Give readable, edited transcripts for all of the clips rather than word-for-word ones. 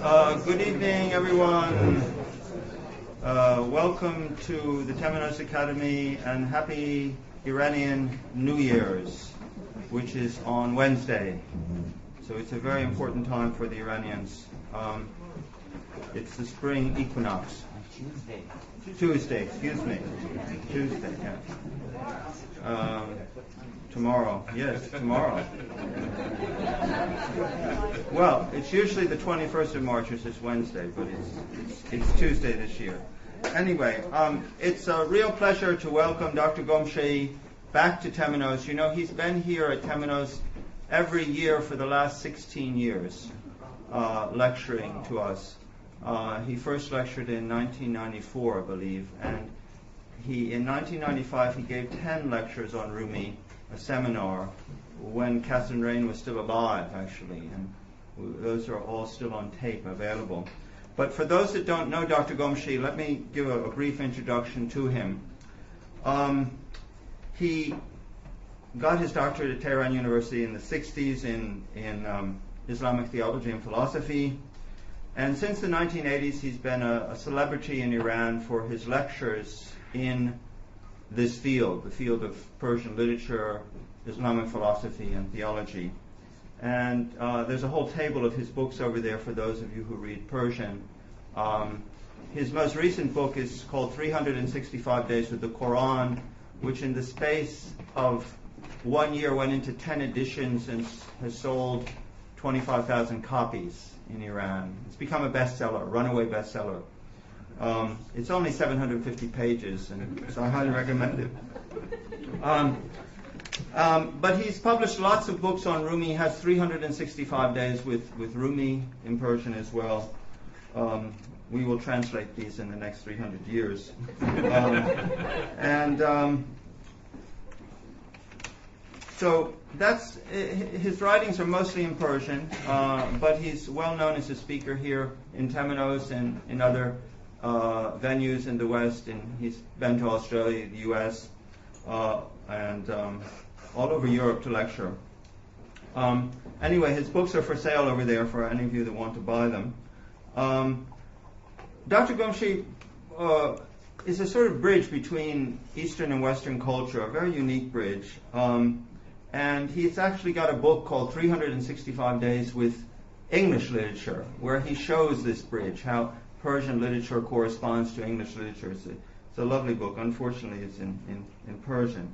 Good evening, everyone. Welcome to the Temenos Academy and happy Iranian New Year's, which is on Wednesday. So it's a very important time for the Iranians. It's the spring equinox. Tuesday, yeah. Tomorrow, yes, tomorrow. Well, it's usually the 21st of March, which is Wednesday, but it's Tuesday this year. Anyway, it's a real pleasure to welcome Dr. Qumشه back to Temenos. You know, he's been here at Temenos every year for the last 16 years, lecturing to us. He first lectured in 1994, I believe, and in 1995 he gave 10 lectures on Rumi, a seminar, when Catherine Rain was still alive, actually, and those are all still on tape available. But for those that don't know Dr. Qumشه, let me give a brief introduction to him. He got his doctorate at Tehran University in the 60s in Islamic theology and philosophy. And since the 1980s, he's been a celebrity in Iran for his lectures in this field, the field of Persian literature, Islamic philosophy, and theology. And there's a whole table of his books over there for those of you who read Persian. His most recent book is called 365 Days with the Quran, which in the space of 1 year went into 10 editions and has sold 25,000 copies in Iran. It's become a bestseller, a runaway bestseller. It's only 750 pages, and so I highly recommend it. But he's published lots of books on Rumi. He has 365 Days with Rumi in Persian as well. We will translate these in the next 300 years. So that's his writings are mostly in Persian, but he's well known as a speaker here in Temenos and in other venues in the West, and he's been to Australia, the U.S., and all over Europe to lecture. Anyway, his books are for sale over there for any of you that want to buy them. Dr. Qumشه is a sort of bridge between Eastern and Western culture, a very unique bridge. And he's actually got a book called 365 Days with English Literature, where he shows this bridge, how Persian literature corresponds to English literature. It's a lovely book. Unfortunately, it's in Persian.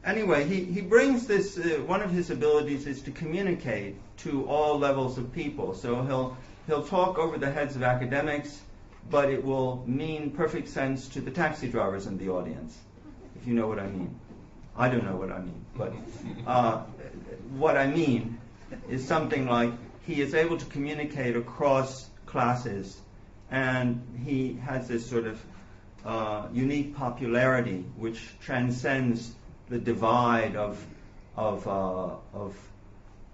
Anyway, he brings this, one of his abilities is to communicate to all levels of people. So he'll talk over the heads of academics, but it will mean perfect sense to the taxi drivers in the audience, if you know what I mean. I don't know what I mean, but what I mean is something like he is able to communicate across classes, and he has this sort of unique popularity which transcends the divide of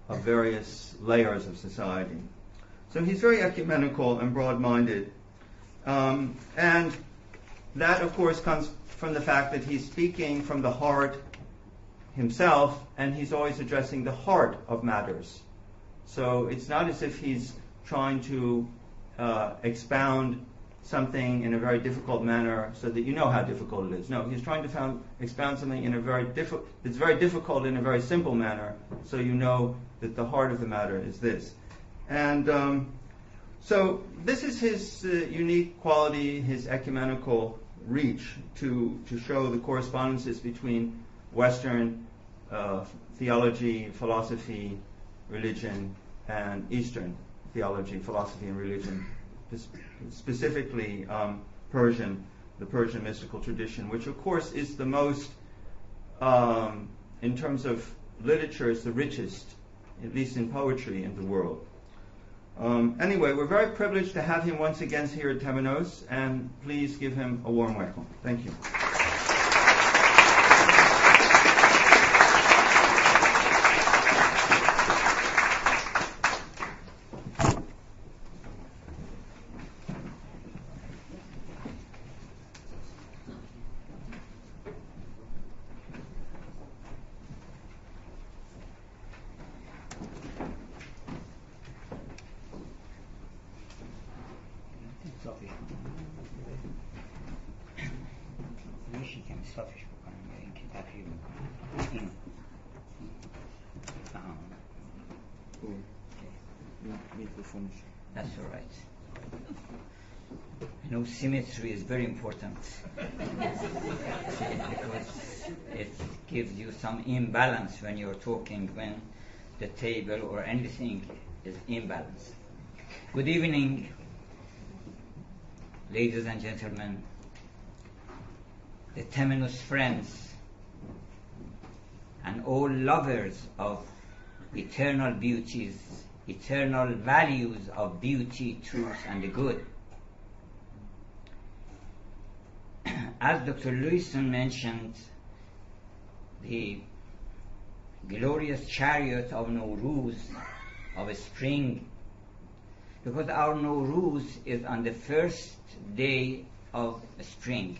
various layers of society. So he's very ecumenical and broad-minded, and that, of course, comes from the fact that he's speaking from the heart himself, and he's always addressing the heart of matters. So it's not as if he's trying to expound something in a very difficult manner so that you know how difficult it is. No, he's trying to expound something in a it's very difficult in a very simple manner, so you know that the heart of the matter is this. And so this is his unique quality, his ecumenical reach to show the correspondences between Western theology, philosophy, religion, and Eastern theology, philosophy, and religion, specifically Persian, the Persian mystical tradition, which of course is the most, in terms of literature, is the richest, at least in poetry, in the world. Anyway, we're very privileged to have him once again here at Temenos, and please give him a warm welcome. Thank you. صافش بکنم یا اینکه تغییر بکنم. این That's all right. You know, symmetry is very important because it gives you some imbalance when you're talking, when the table or anything is imbalanced. Good evening, ladies and gentlemen, the Temenus friends, and all lovers of eternal beauties, eternal values of beauty, truth, and the good. As Dr. Lewison mentioned, the glorious chariot of Nowruz, of spring, because our Nowruz is on the first day of spring.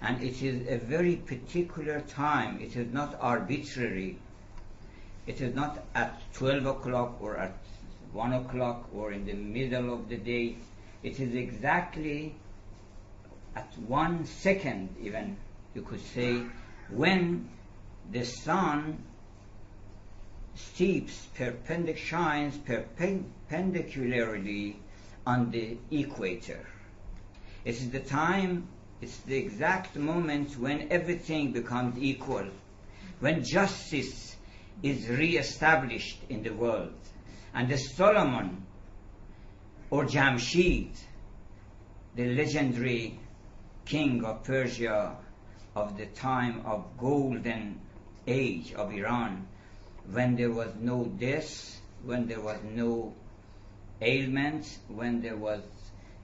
And it is a very particular time. It is not arbitrary. It is not at 12 o'clock or at 1 o'clock or in the middle of the day. It is exactly at 1 second, even, you could say, when the sun shines perpendicularly on the equator. It is the time, it's the exact moment when everything becomes equal, when justice is re-established in the world. And the Solomon, or Jamshid, the legendary king of Persia of the time of golden age of Iran, when there was no death, when there was no ailment, when there was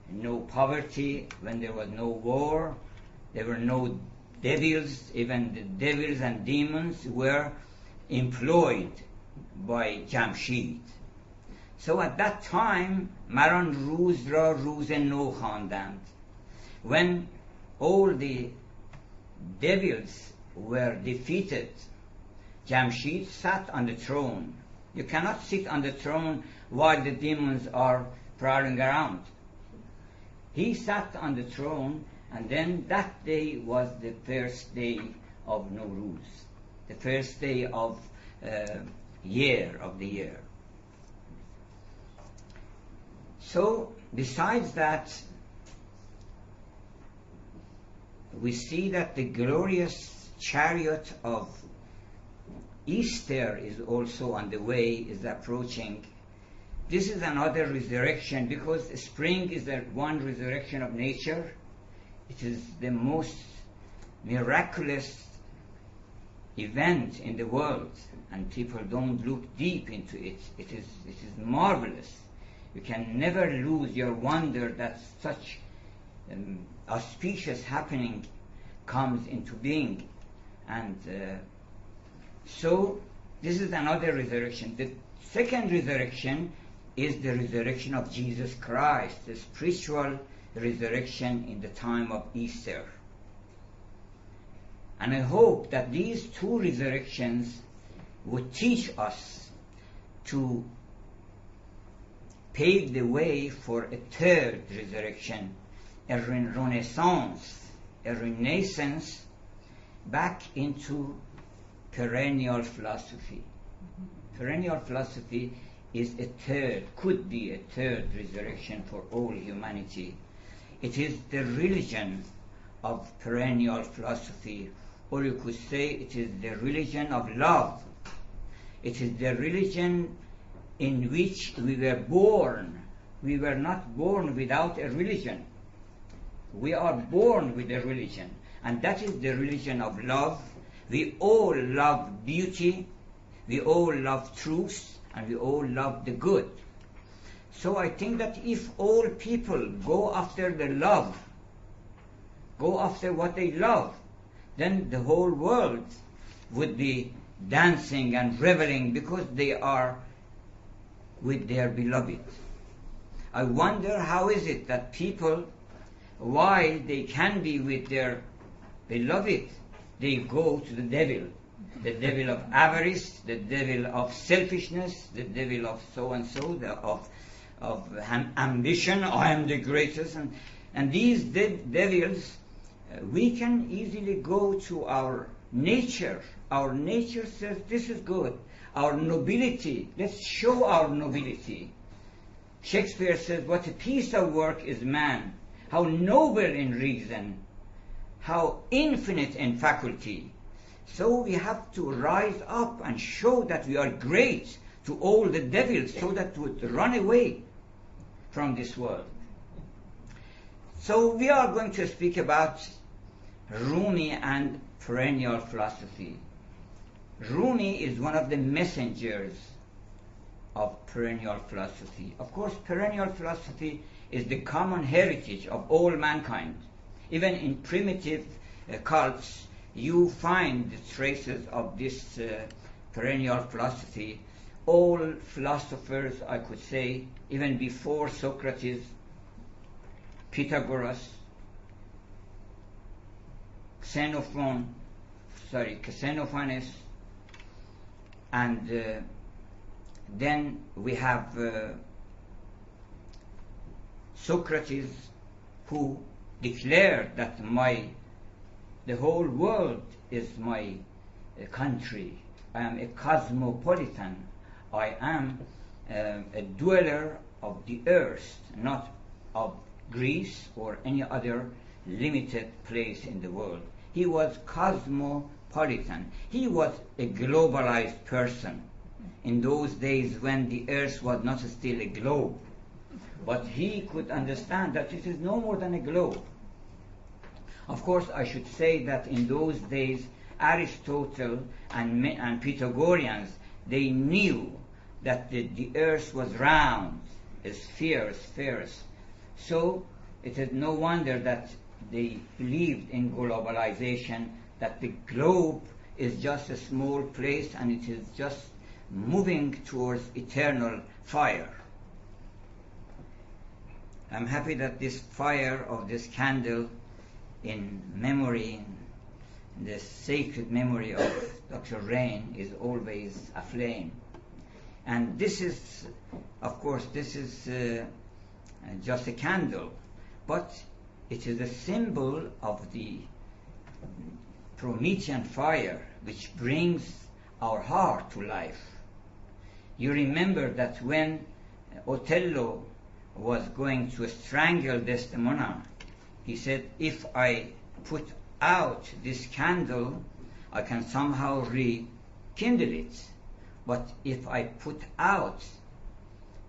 no poverty, when there was no war, there were no devils. Even the devils and demons were employed by Jamshid. So at that time, Maran Ruz ra Ruz no khwandand. When all the devils were defeated, Jamshid sat on the throne. You cannot sit on the throne while the demons are prowling around. He sat on the throne, and then that day was the first day of Nowruz, the first day of the year. So, besides that, we see that the glorious chariot of Easter is also on the way, is approaching. This is another resurrection, because spring is the one resurrection of nature. It is the most miraculous event in the world, and people don't look deep into it. It is marvelous. You can never lose your wonder that such auspicious happening comes into being. And so this is another resurrection. The second resurrection is the resurrection of Jesus Christ, the spiritual resurrection in the time of Easter. And I hope that these two resurrections would teach us to pave the way for a third resurrection, a renaissance back into perennial philosophy. Perennial philosophy is could be a third resurrection for all humanity. It is the religion of perennial philosophy, or you could say it is the religion of love. It is the religion in which we were born. We were not born without a religion. We are born with a religion, and that is the religion of love. We all love beauty, we all love truth, and we all love the good. So I think that if all people go after the love, go after what they love, then the whole world would be dancing and reveling because they are with their beloved. I wonder how is it that people, while they can be with their beloved, they go to the devil of avarice, the devil of selfishness, the devil of so-and-so, of ambition. I am the greatest. And these devils we can easily go to our nature. Our nature says this is good. Our nobility, let's show our nobility. Shakespeare says, what a piece of work is man, how noble in reason, how infinite in faculty. So we have to rise up and show that we are great to all the devils, so that we would run away from this world. So we are going to speak about Rumi and perennial philosophy. Rumi is one of the messengers of perennial philosophy. Of course, perennial philosophy is the common heritage of all mankind. Even in primitive cults, you find the traces of this perennial philosophy. All philosophers, I could say, even before Socrates, Pythagoras, Xenophanes, and then we have Socrates, who declared that the whole world is my country. I am a cosmopolitan. I am a dweller of the earth, not of Greece or any other limited place in the world. He was cosmopolitan. He was a globalized person in those days when the earth was not still a globe. But he could understand that it is no more than a globe. Of course, I should say that in those days, Aristotle and Pythagoreans, they knew that the earth was round, spheres. So it is no wonder that they believed in globalization, that the globe is just a small place and it is just moving towards eternal fire. I'm happy that this fire of this candle in memory, in the sacred memory of Dr. Rain, is always aflame. And this is, of course, this is just a candle, but it is a symbol of the Promethean fire which brings our heart to life. You remember that when Othello was going to strangle Desdemona, he said, if I put out this candle, I can somehow rekindle it. But if I put out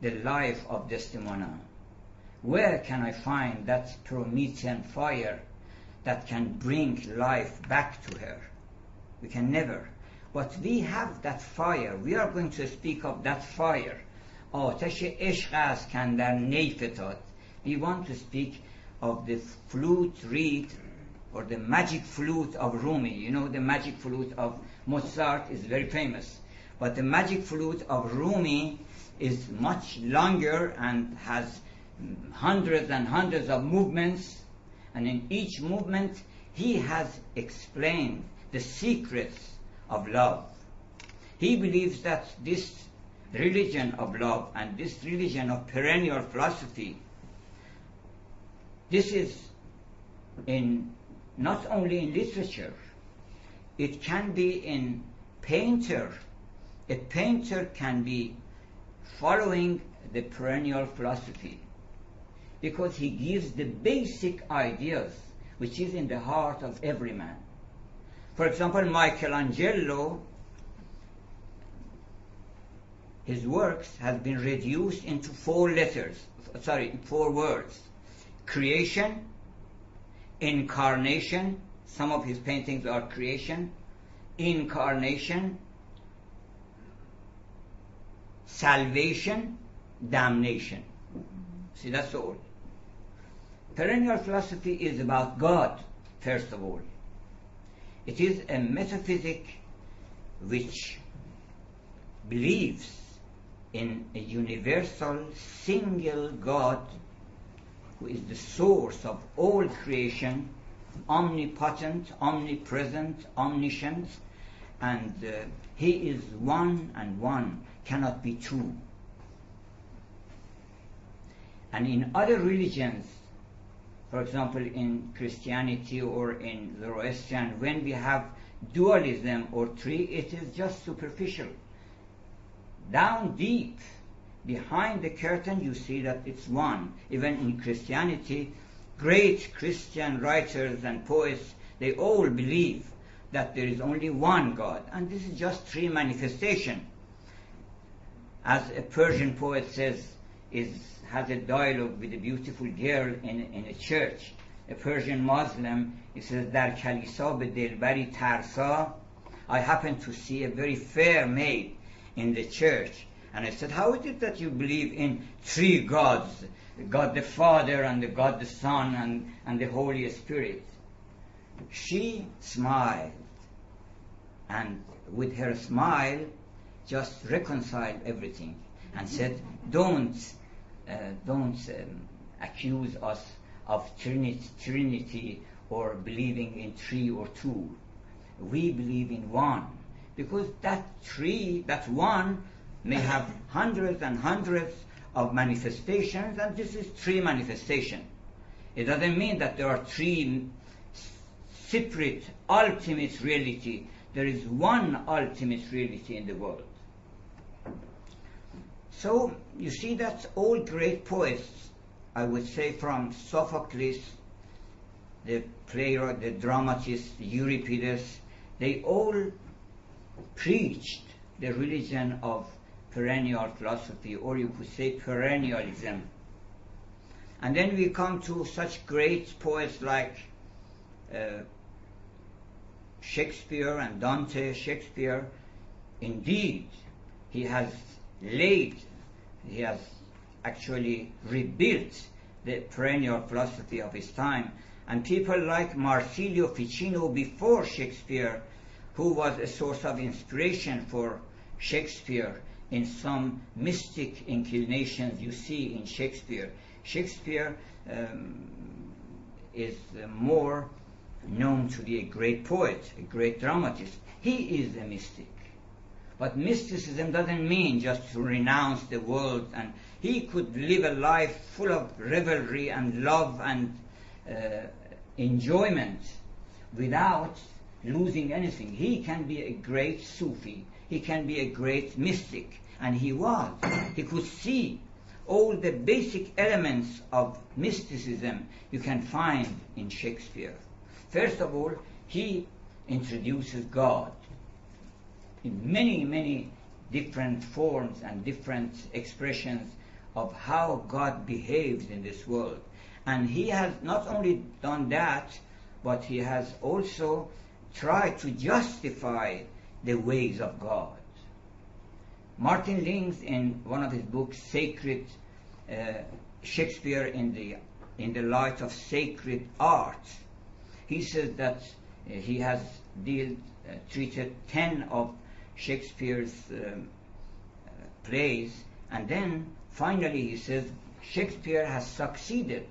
the life of Desdemona, where can I find that Promethean fire that can bring life back to her? We can never. But we have that fire. We are going to speak of that fire. آتش عشق است کاندر نی فتاد. We want to speak of the flute reed, or the magic flute of Rumi. You know, the magic flute of Mozart is very famous. But the magic flute of Rumi is much longer and has hundreds and hundreds of movements, and in each movement he has explained the secrets of love. He believes that this religion of love and this religion of perennial philosophy, this is in not only in literature, it can be in painter. A painter can be following the perennial philosophy because he gives the basic ideas which is in the heart of every man. For example, Michelangelo, his works have been reduced into four words. Creation, incarnation, some of his paintings are creation, incarnation, salvation, damnation. See, that's all. Perennial philosophy is about God, first of all. It is a metaphysic which believes in a universal, single God who is the source of all creation, omnipotent, omnipresent, omniscient, and he is one and one, cannot be two. And in other religions, For example, in Christianity or in Zoroastrian, when we have dualism or three, it is just superficial. Down deep, behind the curtain, you see that it's one. Even in Christianity, great Christian writers and poets, they all believe that there is only one God, and this is just three manifestation. As a Persian poet says, has a dialogue with a beautiful girl in a church. A Persian Muslim, he says, در کلیسا به دلبری ترسا, I happened to see a very fair maid in the church. And I said, how is it that you believe in three gods, God the Father and the God the Son and the Holy Spirit? She smiled, and with her smile just reconciled everything and said, don't accuse us of Trinity or believing in three or two. We believe in one, because that one may have hundreds and hundreds of manifestations, and this is three manifestations. It doesn't mean that there are three separate ultimate reality. There is one ultimate reality in the world. So you see that all great poets, I would say from Sophocles, the playwright, the dramatist, Euripides, they all preached the religion of perennial philosophy, or you could say perennialism. And then we come to such great poets like Shakespeare and Dante. Shakespeare, indeed, he has actually rebuilt the perennial philosophy of his time. And people like Marsilio Ficino before Shakespeare, who was a source of inspiration for Shakespeare in some mystic inclinations you see in Shakespeare. Shakespeare is more known to be a great poet, a great dramatist. He is a mystic. But mysticism doesn't mean just to renounce the world, and he could live a life full of revelry and love and enjoyment without losing anything. He can be a great Sufi, he can be a great mystic, and he was. He could see all the basic elements of mysticism you can find in Shakespeare. First of all, he introduces God in many, many different forms and different expressions of how God behaves in this world. And he has not only done that, but he has also tried to justify the ways of God. Martin Lings, in one of his books, Sacred Shakespeare in the Light of Sacred Art, he says that he has treated 10 of Shakespeare's plays, and then finally he says Shakespeare has succeeded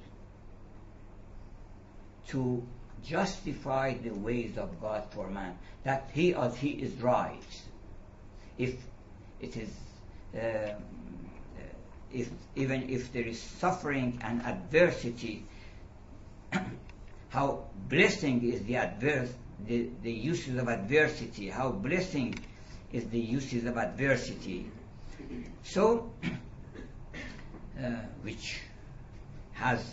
to justify the ways of God for man, that he is right. If it is even if there is suffering and adversity, how blessing is the uses of adversity, how blessing is the uses of adversity. So, which has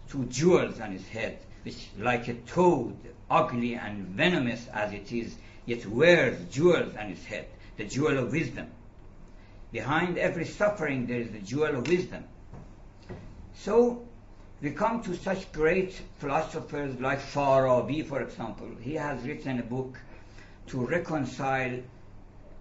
two jewels on his head, which like a toad, ugly and venomous as it is, yet wears jewels on his head, the jewel of wisdom. Behind every suffering there is the jewel of wisdom. So we come to such great philosophers like Farabi, for example. He has written a book to reconcile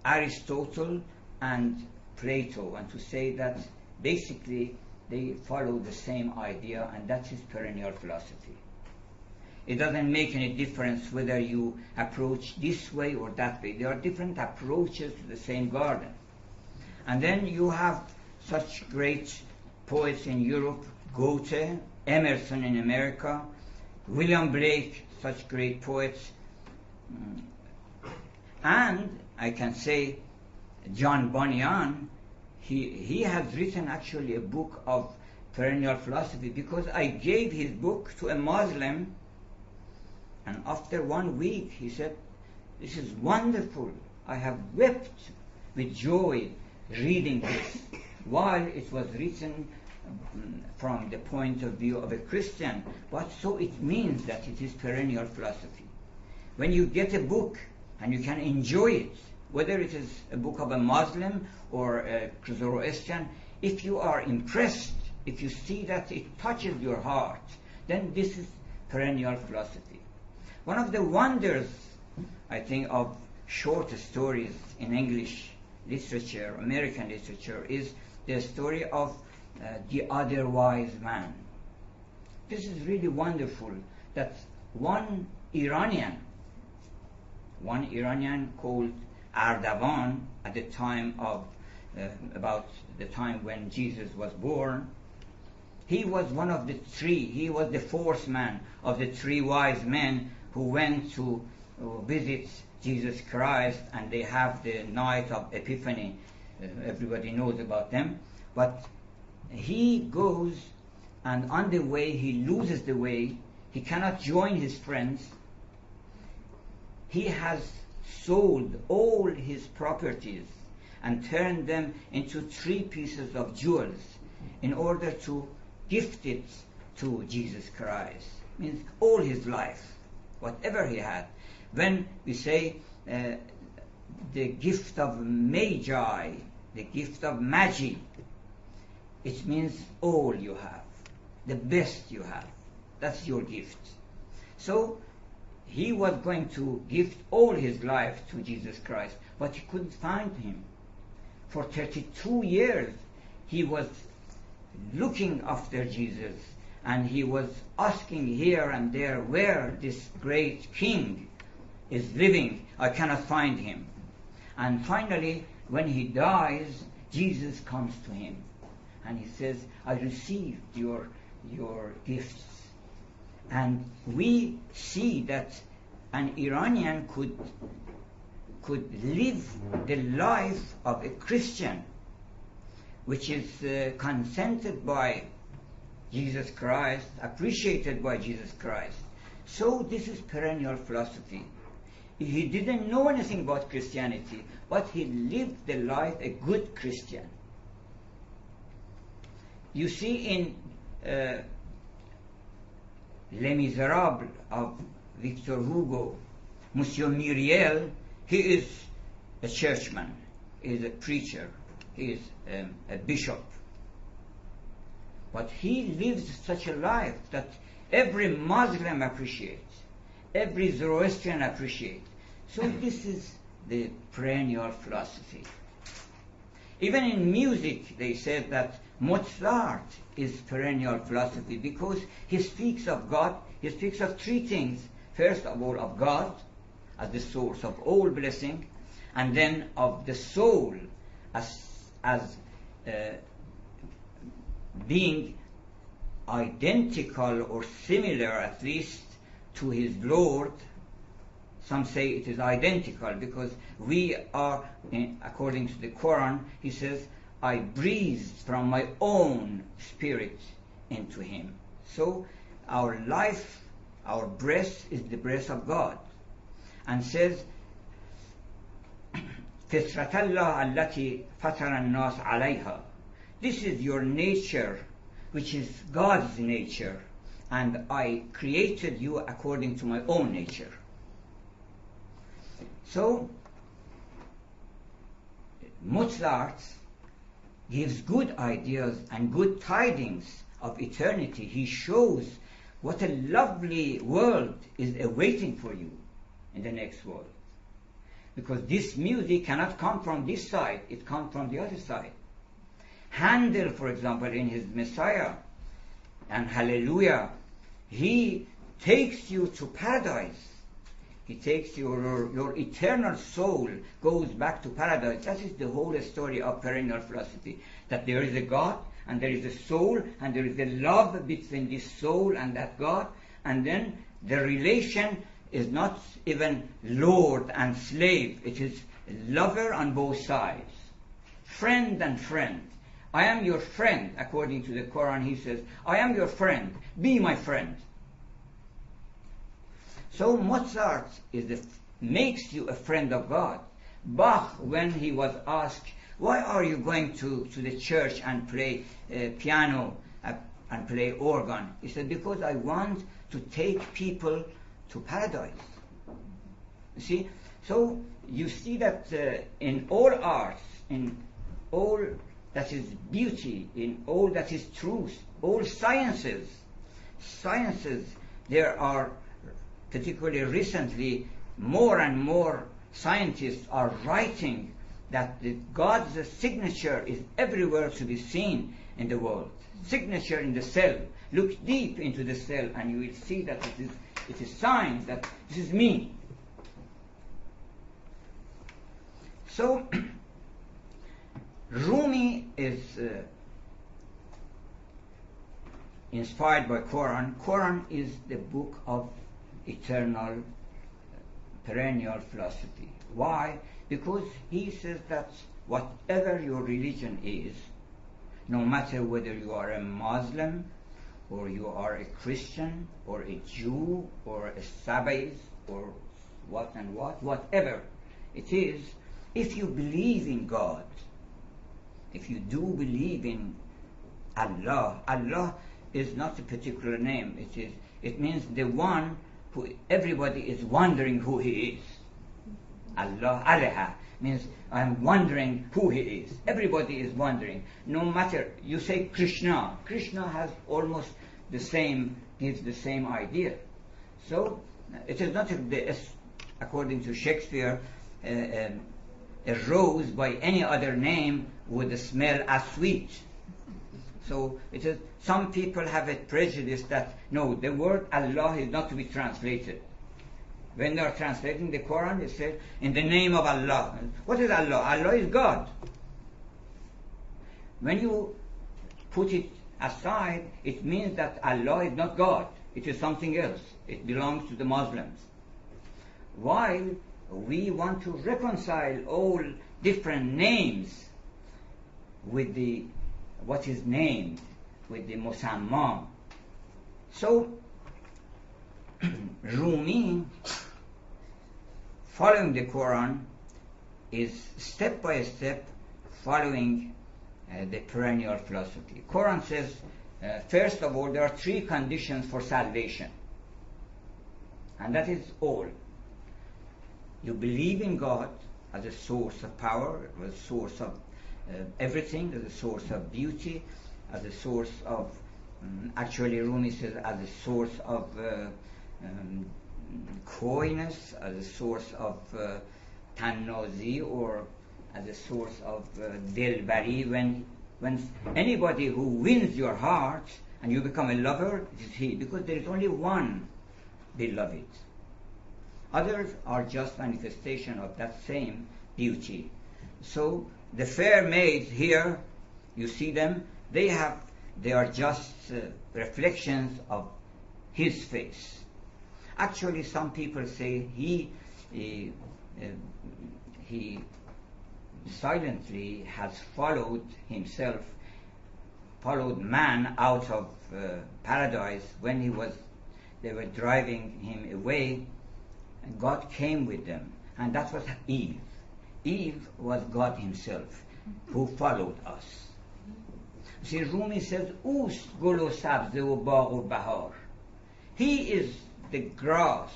Aristotle and Plato, and to say that basically they follow the same idea, and that is perennial philosophy. It doesn't make any difference whether you approach this way or that way. There are different approaches to the same garden. And then you have such great poets in Europe, Goethe, Emerson in America, William Blake, such great poets. And I can say John Bunyan, he has written actually a book of perennial philosophy because I gave his book to a Muslim, and after 1 week he said, "This is wonderful. I have wept with joy reading this," while it was written from the point of view of a Christian. But so it means that it is perennial philosophy. When you get a book and you can enjoy it, whether it is a book of a Muslim or a Zoroastrian, if you are impressed, if you see that it touches your heart, then this is perennial philosophy. One of the wonders, I think, of short stories in English literature, American literature, is the story of the other wise man. This is really wonderful that one Iranian called Ardavan, at the time of about the time when Jesus was born, he was one of the three. He was the fourth man of the three wise men who went to visit Jesus Christ, and they have the night of Epiphany. Everybody knows about them. But he goes, and on the way he loses the way. He cannot join his friends. He has sold all his properties and turned them into 3 pieces of jewels in order to gift it to Jesus Christ. Means all his life, whatever he had. When we say the gift of magi, the gift of magi, it means all you have, the best you have. That's your gift. So he was going to gift all his life to Jesus Christ, but he couldn't find him. For 32 years he was looking after Jesus, and he was asking here and there where this great king is living. I cannot find him. And finally, when he dies, Jesus comes to him and he says, "I received your gifts." And we see that an Iranian could live the life of a Christian, which is consented by Jesus Christ, appreciated by Jesus Christ. So this is perennial philosophy. He didn't know anything about Christianity, but he lived the life a good Christian. You see in Les Miserables of Victor Hugo, Monsieur Myriel, he is a churchman, he is a preacher, he is a bishop. But he lives such a life that every Muslim appreciates, every Zoroastrian appreciates. So this is the perennial philosophy. Even in music, they said that Mozart is perennial philosophy because he speaks of God. He speaks of 3 things. First of all, of God as the source of all blessing, and then of the soul as being identical or similar, at least, to his Lord. Some say it is identical because we are, according to the Quran, he says, "I breathed from my own spirit into him." So our life, our breath is the breath of God. And says, فِطْرَةَ اللَّهِ الَّتِي فَطَرَ النَّاسَ عَلَيْهَا. This is your nature, which is God's nature, and I created you according to my own nature. So Mozart gives good ideas and good tidings of eternity. He shows what a lovely world is awaiting for you in the next world. Because this music cannot come from this side, it comes from the other side. Handel, for example, in his Messiah and Hallelujah, he takes you to paradise. He takes your eternal soul goes back to paradise. That is the whole story of perennial philosophy. That there is a God, and there is a soul, and there is a love between this soul and that God, and then the relation is not even lord and slave. It is lover on both sides, friend and friend. I am your friend. According to the Quran, he says, I am your friend. Be my friend. So Mozart makes you a friend of God. Bach, when he was asked, why are you going to the church and play piano and play organ? He said, because I want to take people to paradise. You see? So you see that in all arts, in all that is beauty, in all that is truth, all sciences, there are, particularly recently, more and more scientists are writing that God's signature is everywhere to be seen in the world. Signature in the cell. Look deep into the cell and you will see that it is signs that this is me. So Rumi is inspired by Quran. Quran is the book of eternal perennial philosophy. Why? Because he says that whatever your religion is, no matter whether you are a Muslim or you are a Christian or a Jew or a Sabaeist or whatever it is, if you believe in God, if you do believe in Allah, Allah is not a particular name. It means the one who everybody is wondering who he is. Allah, Alha, means I'm wondering who he is. Everybody is wondering. No matter, you say Krishna. Krishna has almost the same, gives the same idea. So it is not, according to Shakespeare, a rose by any other name would smell as sweet. So it is, some people have a prejudice that, no, the word Allah is not to be translated. When they are translating the Quran, they say, in the name of Allah. What is Allah? Allah is God. When you put it aside, it means that Allah is not God. It is something else. It belongs to the Muslims. While we want to reconcile all different names with what is named, with the musamma. So Rumi, following the Quran, is step by step following the perennial philosophy. Quran says, first of all, there are 3 conditions for salvation. And that is all. You believe in God as a source of power, as a source of everything, as a source of beauty, as a source of, actually Rumi says, as a source of coyness, as a source of tannazi, or as a source of dilbari. When anybody who wins your heart and you become a lover, it is he, because there is only one beloved. Others are just manifestation of that same beauty. So the fair maids here, you see them, they are just reflections of his face. Actually, some people say he silently has followed man out of paradise when they were driving him away, and God came with them, and that was Eve. Eve was God himself who followed us. See, Rumi says, Oost gul o sabze o bagh o bahar. He is the grass,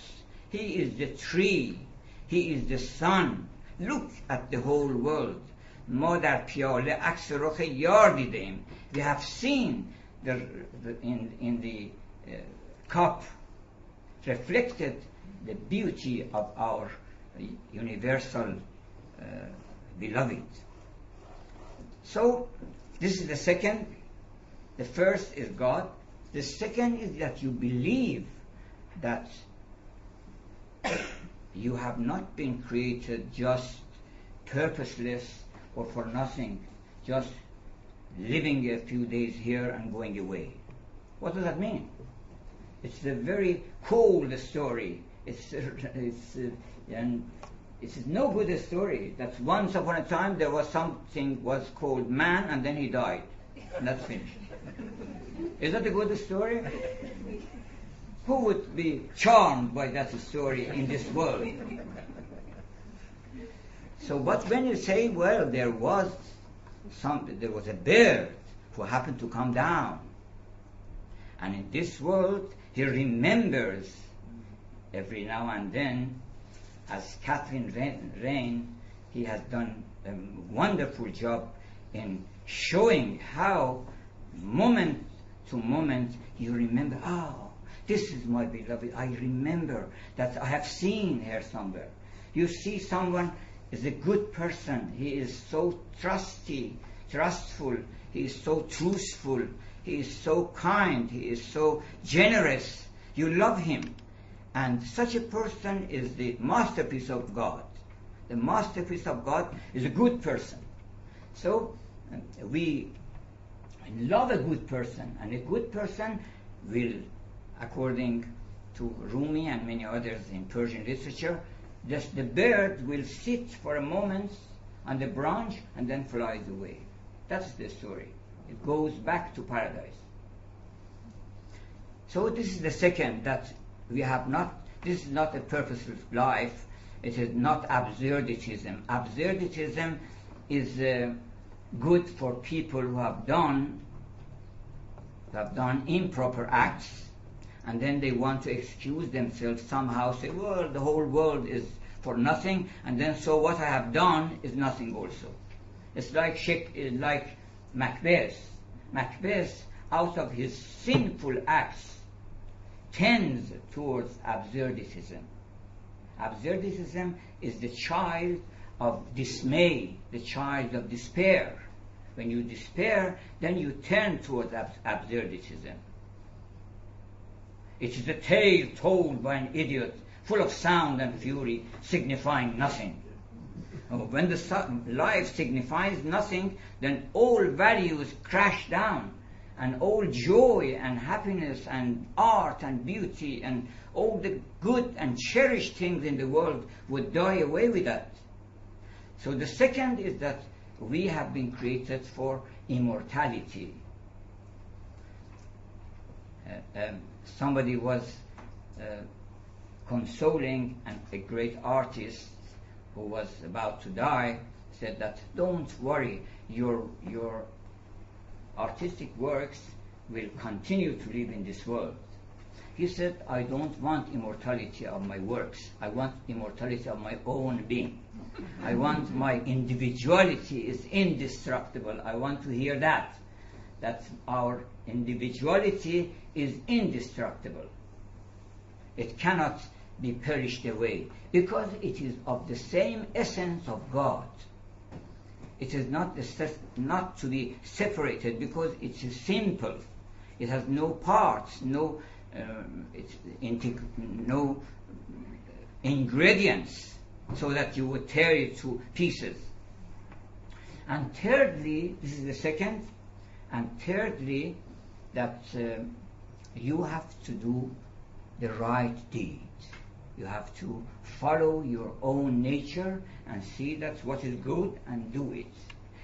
he is the tree, he is the sun. Look at the whole world. ما در پیاله عکس رخ یار دیدیم. We have seen in the cup reflected the beauty of our universal beloved. So this is the second. The first is God. The second is that you believe that you have not been created just purposeless or for nothing, just living a few days here and going away. What does that mean? It's a very cold story. And It is no good story. That once upon a time there was something was called man, and then he died. And that's finished. Is that a good story? Who would be charmed by that story in this world? So, but when you say, well, there was a bird who happened to come down, and in this world he remembers every now and then, as Catherine Rain, he has done a wonderful job in showing how moment to moment you remember, this is my beloved, I remember that I have seen her somewhere. You see someone is a good person, he is so trustful, he is so truthful, he is so kind, he is so generous, you love him. And such a person is the masterpiece of God. The masterpiece of God is a good person. So we love a good person, and a good person will, according to Rumi and many others in Persian literature, just the bird will sit for a moment on the branch and then flies away. That's the story. It goes back to paradise. So this is the second, that we have not, this is not a purposeless life, it is not absurditism. Absurditism is good for people who have done improper acts, and then they want to excuse themselves somehow, say, well, the whole world is for nothing, and then so what I have done is nothing also. It's like Macbeth. Macbeth, out of his sinful acts, tends towards absurditism. Absurditism is the child of dismay, the child of despair. When you despair, then you turn towards absurditism. It is a tale told by an idiot, full of sound and fury, signifying nothing. When the life signifies nothing, then all values crash down, and all joy and happiness and art and beauty and all the good and cherished things in the world would die away with that. So the second is that we have been created for immortality. Somebody was consoling a great artist who was about to die, said that, don't worry, your artistic works will continue to live in this world. He said, I don't want immortality of my works. I want immortality of my own being. I want my individuality is indestructible. I want to hear that our individuality is indestructible. It cannot be perished away because it is of the same essence of God. It is not to be separated because it is simple. It has no parts, no ingredients, so that you would tear it to pieces. And thirdly, this is the second, and thirdly, that you have to do the right deed. You have to follow your own nature and see that what is good and do it.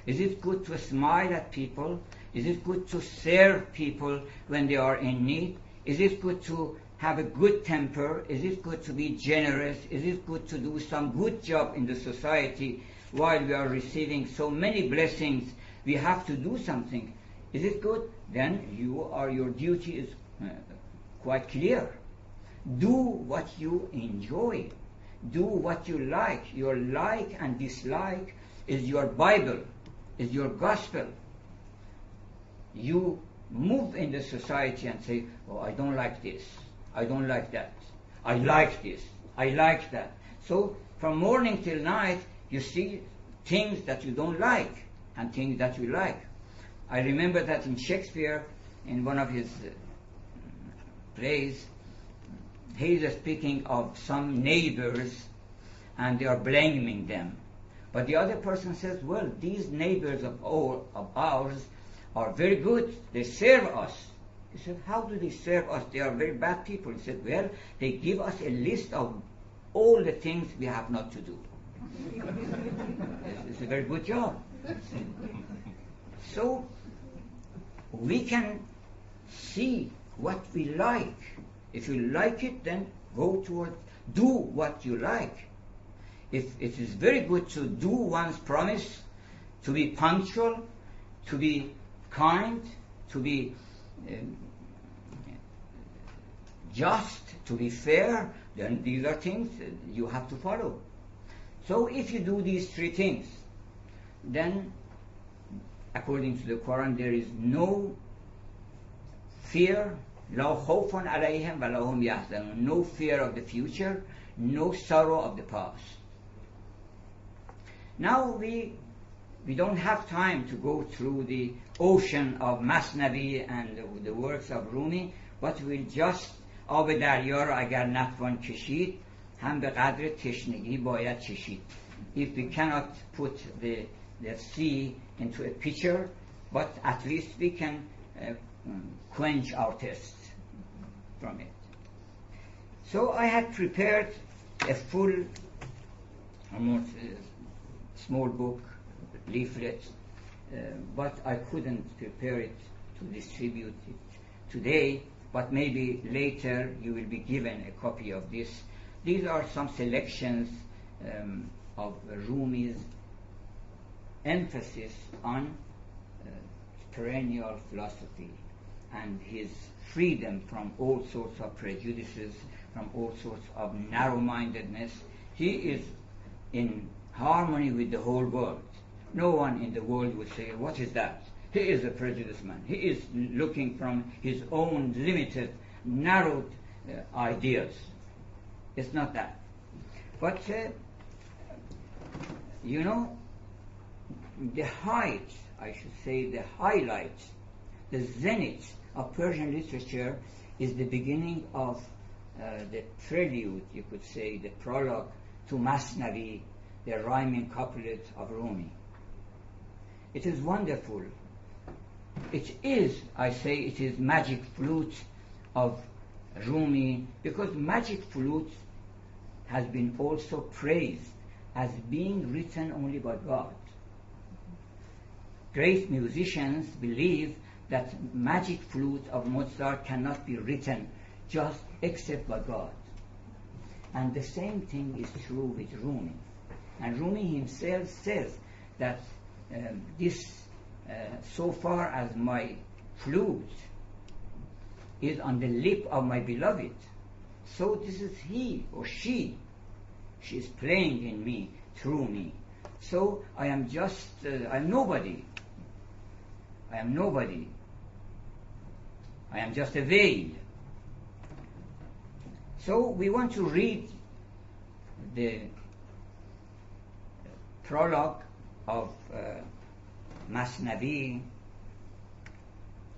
Is it good to smile at people? Is it good to serve people when they are in need? Is it good to have a good temper? Is it good to be generous? Is it good to do some good job in the society while we are receiving so many blessings? We have to do something. Is it good? Then your duty is quite clear. Do what you enjoy. Do what you like. Your like and dislike is your Bible, is your gospel. You move in the society and say, oh, I don't like this, I don't like that, I like this, I like that. So from morning till night you see things that you don't like and things that you like. I remember that in Shakespeare, in one of his plays, he is speaking of some neighbors and they are blaming them. But the other person says, well, these neighbors of ours are very good, they serve us. He said, how do they serve us? They are very bad people. He said, well, they give us a list of all the things we have not to do. It's a very good job. So we can see what we like. If you like it, then go toward, do what you like. If it is very good to do one's promise, to be punctual, to be kind, to be just, to be fair, then these are things you have to follow. So if you do these three things, then according to the Quran, there is no fear, لا خوف علیهم ولا هم یحزنون, no fear of the future, no sorrow of the past. Now we don't have time to go through the ocean of Masnavi and the works of Rumi, but we'll just آب دریا رو اگر نتوان کشید هم به قدر تشنگی باید چشید. If we cannot put the sea into a pitcher, but at least we can quench our thirst from it. So I had prepared a full, almost small book, leaflet, but I couldn't prepare it to distribute it today, but maybe later you will be given a copy of this. These are some selections of Rumi's emphasis on perennial philosophy and his freedom from all sorts of prejudices, from all sorts of narrow-mindedness. He is in harmony with the whole world. No one in the world would say, what is that? He is a prejudiced man. He is looking from his own limited, narrowed ideas. It's not that. But, you know, the height, I should say, the highlight, the zenith of Persian literature is the beginning of the prelude, you could say, the prologue to Masnavi, the rhyming couplet of Rumi. It is wonderful. It is, I say, it is magic flute of Rumi, because magic flute has been also praised as being written only by God. Great musicians believe that magic flute of Mozart cannot be written just except by God. And the same thing is true with Rumi. And Rumi himself says that so far as my flute is on the lip of my beloved, so this is he or she is playing in me, through me. So I am just, I'm nobody. I am nobody. I am just a veil. So we want to read the prologue of Masnavi,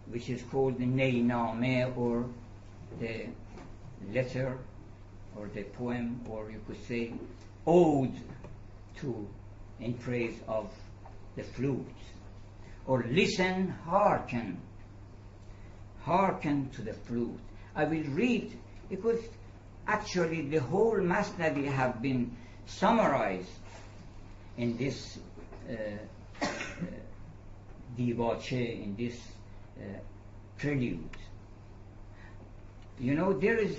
which is called the Nayname, or the letter, or the poem, or you could say ode in praise of the flute. Or listen, hearken to the flute. I will read, because actually the whole Masnavi have been summarized in this divache, in this prelude. You know, there is,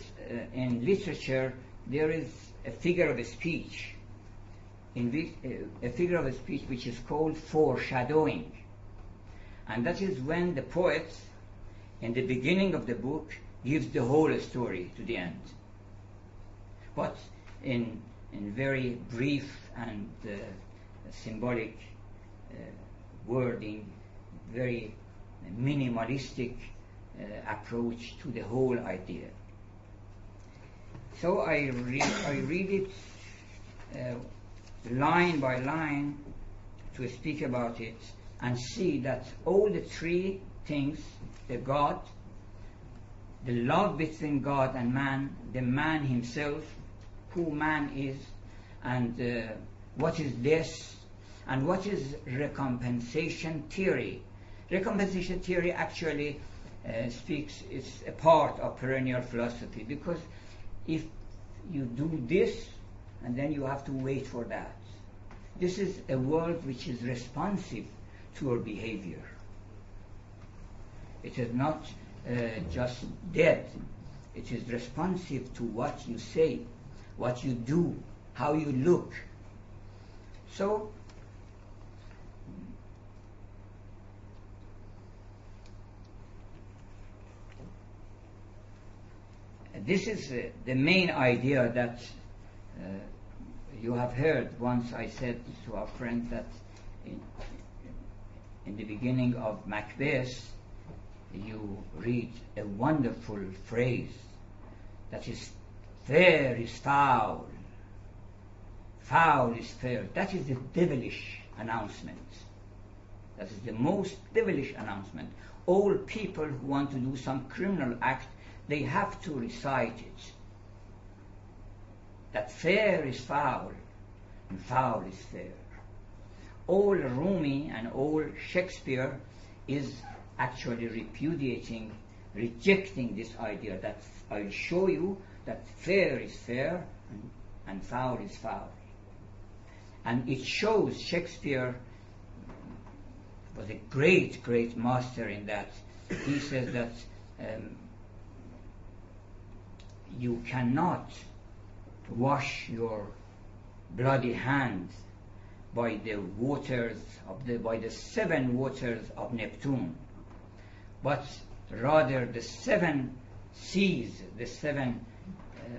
in literature, there is a figure of speech, a figure of speech which is called foreshadowing. And that is when the poet, in the beginning of the book, gives the whole story to the end. But in very brief and symbolic wording, very minimalistic approach to the whole idea. So I read it line by line to speak about it and see that all the three things, the God, the love between God and man, the man himself, who man is, and what is this, and what is recompensation theory. Recompensation theory actually is a part of perennial philosophy, because if you do this and then you have to wait for that, This is a world which is responsive to your behavior. It is not just dead. It is responsive to what you say, what you do, how you look. So, this is the main idea that you have heard. Once I said to our friend that in the beginning of Macbeth, you read a wonderful phrase that is, fair is foul, foul is fair. That is the devilish announcement. That is the most devilish announcement. All people who want to do some criminal act, they have to recite it. That fair is foul and foul is fair. All Rumi and all Shakespeare is actually repudiating, rejecting this idea that I'll show you that fair is fair and foul is foul. And it shows Shakespeare was a great, great master in that. He says that you cannot wash your bloody hands by the waters of by the 7 waters of Neptune, but rather the 7 seas, the 7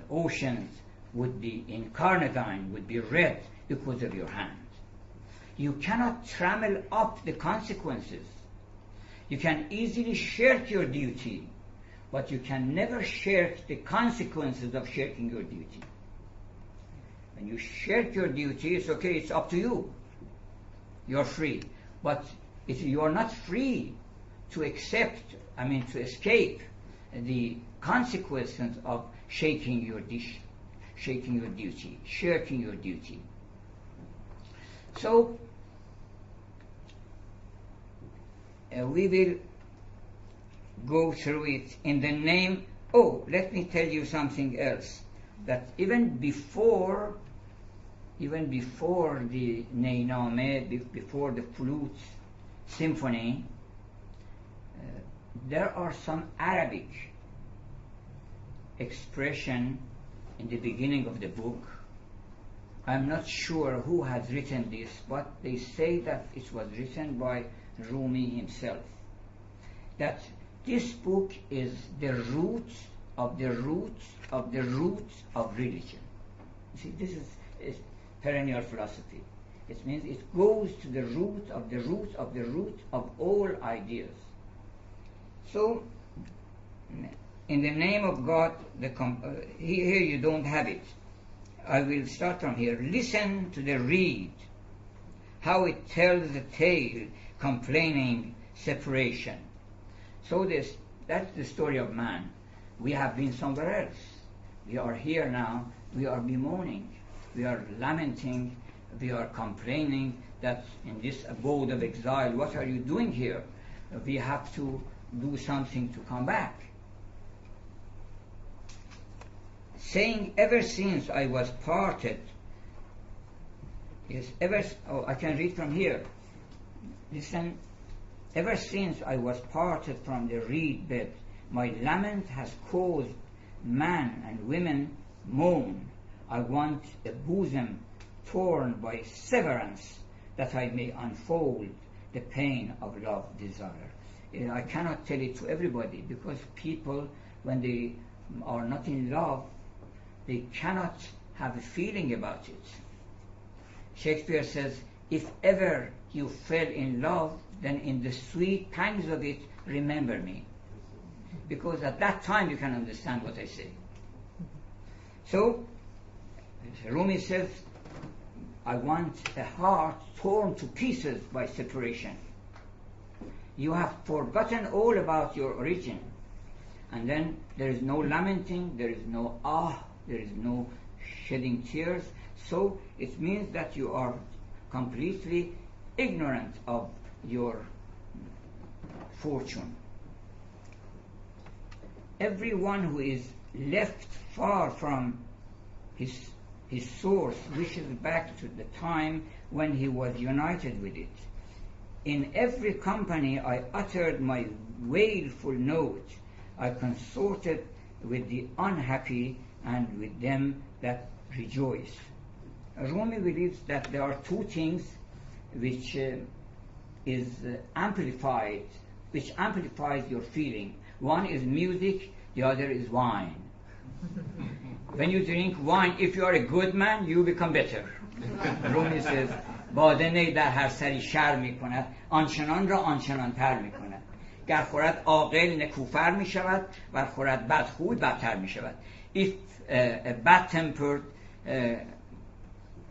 oceans would be incarnadine, would be red because of your hands. You cannot trammel up the consequences. You can easily shirk your duty, but you can never shirk the consequences of shirking your duty. When you shirk your duty, it's okay, it's up to you. You're free. But you are not free to accept, to escape the consequences of shirking your duty, shirking your duty. So, we will go through it in the name. Oh, let me tell you something else. That even before the Neiname, before the flute symphony, there are some Arabic expression in the beginning of the book. I'm not sure who has written this, but they say that it was written by Rumi himself. That this book is the root of the roots of the roots of religion. You see, this is perennial philosophy. It means it goes to the root of the root of the root of all ideas. So, in the name of God, here you don't have it. I will start from here. Listen to the reed, how it tells the tale, complaining separation. So that's the story of man. We have been somewhere else. We are here now. We are bemoaning. We are lamenting. We are complaining that in this abode of exile, what are you doing here? We have to do something to come back. Saying, ever since I was parted, I can read from here. Listen, ever since I was parted from the reed bed, my lament has caused man and women moan. I want a bosom torn by severance, that I may unfold the pain of love desire. I cannot tell it to everybody, because people, when they are not in love, they cannot have a feeling about it. Shakespeare says, if ever you fell in love, then in the sweet pangs of it, remember me. Because at that time you can understand what I say. So, Rumi says, I want a heart torn to pieces by separation. You have forgotten all about your origin. And then there is no lamenting, there is no there is no shedding tears. So it means that you are completely ignorant of your fortune. Everyone who is left far from his his source wishes back to the time when he was united with it. In every company I uttered my wailful note. I consorted with the unhappy and with them that rejoice. Rumi believes that there are two things which is amplified, which amplifies your feeling. One is music, the other is wine. When you drink wine, if you are a good man, you become better. Rumi says, بادنه در هر سری شر می کند، آنچنان را آنچنان تر می کند. گر خورد عاقل نکوفر می شود، ور خورد بدخوی بدتر می شود. If a bad-tempered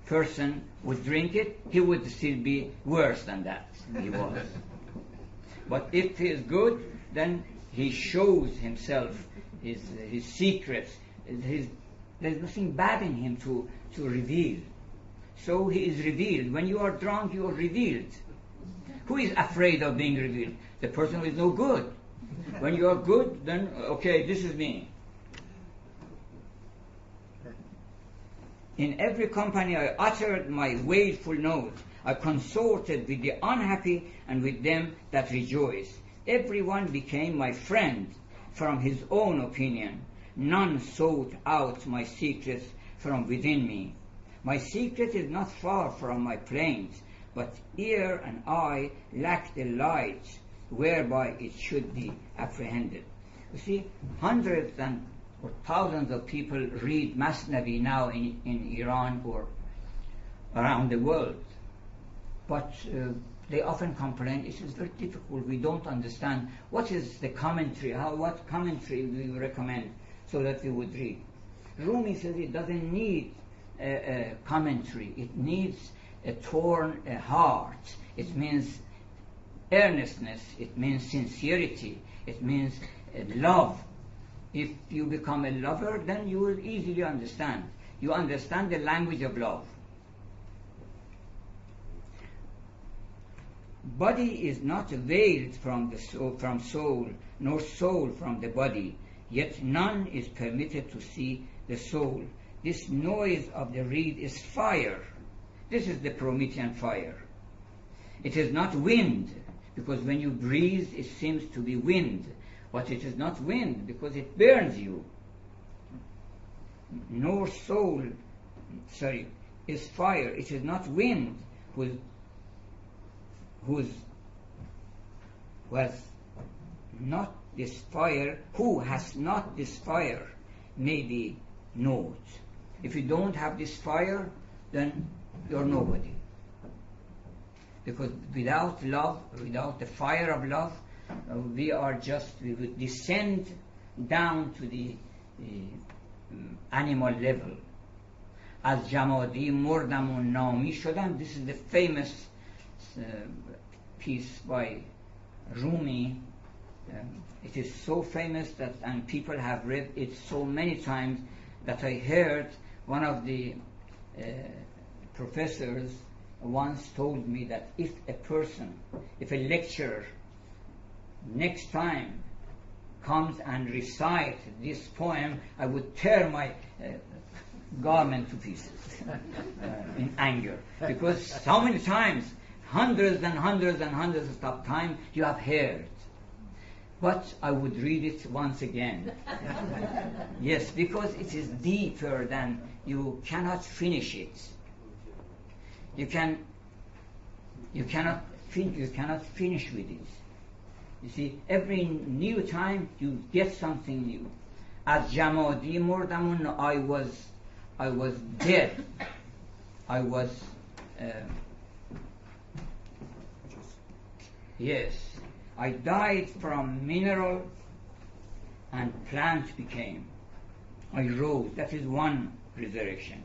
person would drink it, he would still be worse than that he was. But if he is good, then he shows himself, his secrets, there's nothing bad in him to reveal. So he is revealed. When you are drunk, you are revealed. Who is afraid of being revealed? The person who is no good. When you are good, then, okay, this is me. In every company I uttered my wailful note. I consorted with the unhappy and with them that rejoice. Everyone became my friend from his own opinion. None sought out my secrets from within me. My secret is not far from my plains, but ear and eye lack the light whereby it should be apprehended. You see, hundreds and or thousands of people read Masnavi now in Iran or around the world. But they often complain, it is very difficult, we don't understand. What is the commentary? What commentary do you recommend so that we would read? Rumi says it doesn't need a commentary. It needs a torn heart. It means earnestness. It means sincerity. It means love. If you become a lover, then you will easily understand. You understand the language of love. Body is not veiled from soul, nor soul from the body, yet none is permitted to see the soul. This noise of the reed is fire. This is the Promethean fire. It is not wind, because when you breathe it seems to be wind, but it is not wind because it burns you. Nor soul, is fire. It is not wind who has not this fire may be naught. If you don't have this fire, then you're nobody. Because without love, without the fire of love, we would descend down to the animal level. از جمادی مردم و نامی شدم. This is the famous piece by Rumi. It is so famous that, and people have read it so many times, that I heard one of the professors once told me that if a lecturer next time comes and recites this poem, I would tear my garment to pieces in anger, because so many times, hundreds and hundreds and hundreds of times you have heard. But I would read it once again. Yes, because it is deeper than you cannot finish it. You cannot finish with it. You see, every new time you get something new. As jamadi mordamun, I was dead. I was yes. I died from mineral and plant became. I rose. That is one resurrection.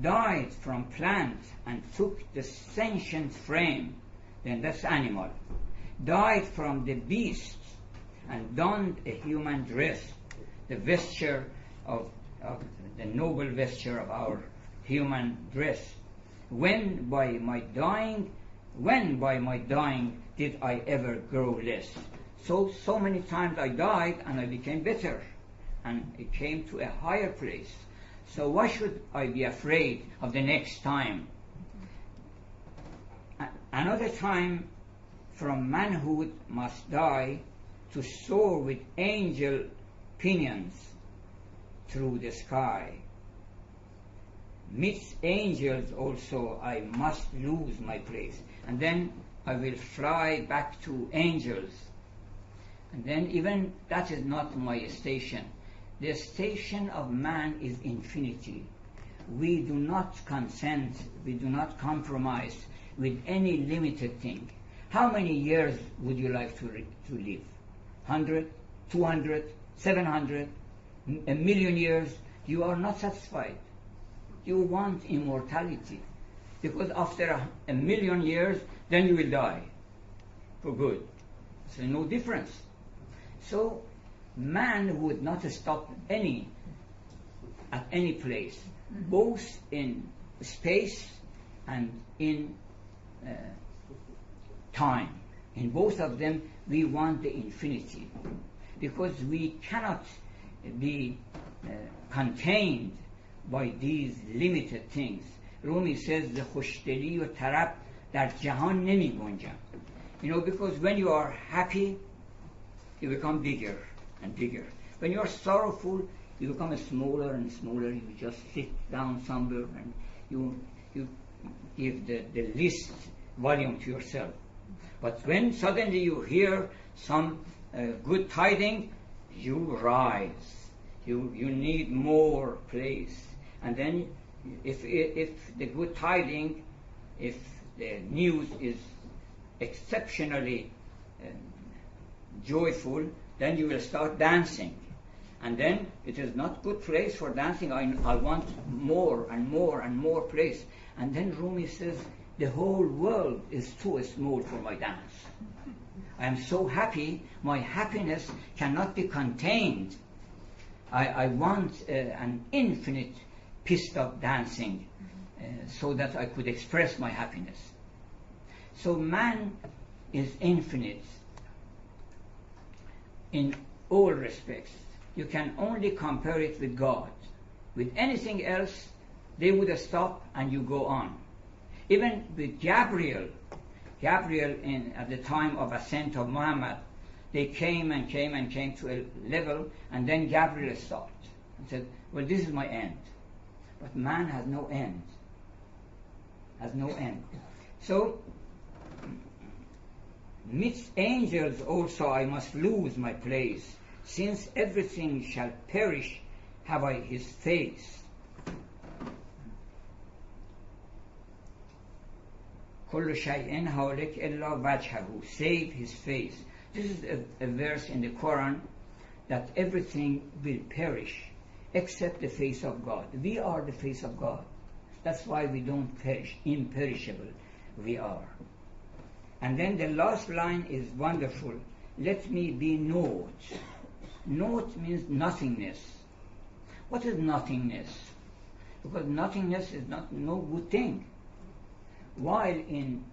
Died from plant and took the sentient frame. Then that's animal. Died from the beast and donned a human dress, the vesture of the noble vesture of our human dress. When by my dying did I ever grow less? So many times I died and I became better, and it came to a higher place. So why should I be afraid of the next time? Another time from manhood must die to soar with angel pinions through the sky. Midst angels also I must lose my place, and then I will fly back to angels. And then even that is not my station. The station of man is infinity. We do not consent, we do not compromise with any limited thing. How many years would you like to live? 100, 200, 700, a million years? You are not satisfied. You want immortality. Because after a million years, then you will die for good. So no difference. So man would not stop at any place, both in space and in time. In both of them, we want the infinity, because we cannot be contained by these limited things. Rumi says, the خوشدلی و طرب در جهان نمی گنجم. You know, because when you are happy, you become bigger and bigger. When you are sorrowful, you become smaller and smaller. You just sit down somewhere and you give the least volume to yourself. But when suddenly you hear some good tiding, you rise. You need more place. And then if the good tiding, if the news is exceptionally joyful, then you will start dancing. And then it is not good place for dancing. I want more and more and more place. And then Rumi says, the whole world is too small for my dance. I am so happy, my happiness cannot be contained. I want an infinite pista of dancing so that I could express my happiness. So man is infinite in all respects. You can only compare it with God. With anything else, they would stop and you go on. Even with Gabriel at the time of ascent of Muhammad, they came and came and came to a level, and then Gabriel stopped and said, well, this is my end. But man has no end. Has no end. So, midst angels also I must lose my place, since everything shall perish, have I his face. كل شيء هالك إلا وجهه, save his face. This is a verse in the Quran that everything will perish except the face of God. We are the face of God. That's why we don't perish. Imperishable we are. And then the last line is wonderful. Let me be naught. Naught means nothingness. What is nothingness? Because nothingness is no good thing. While in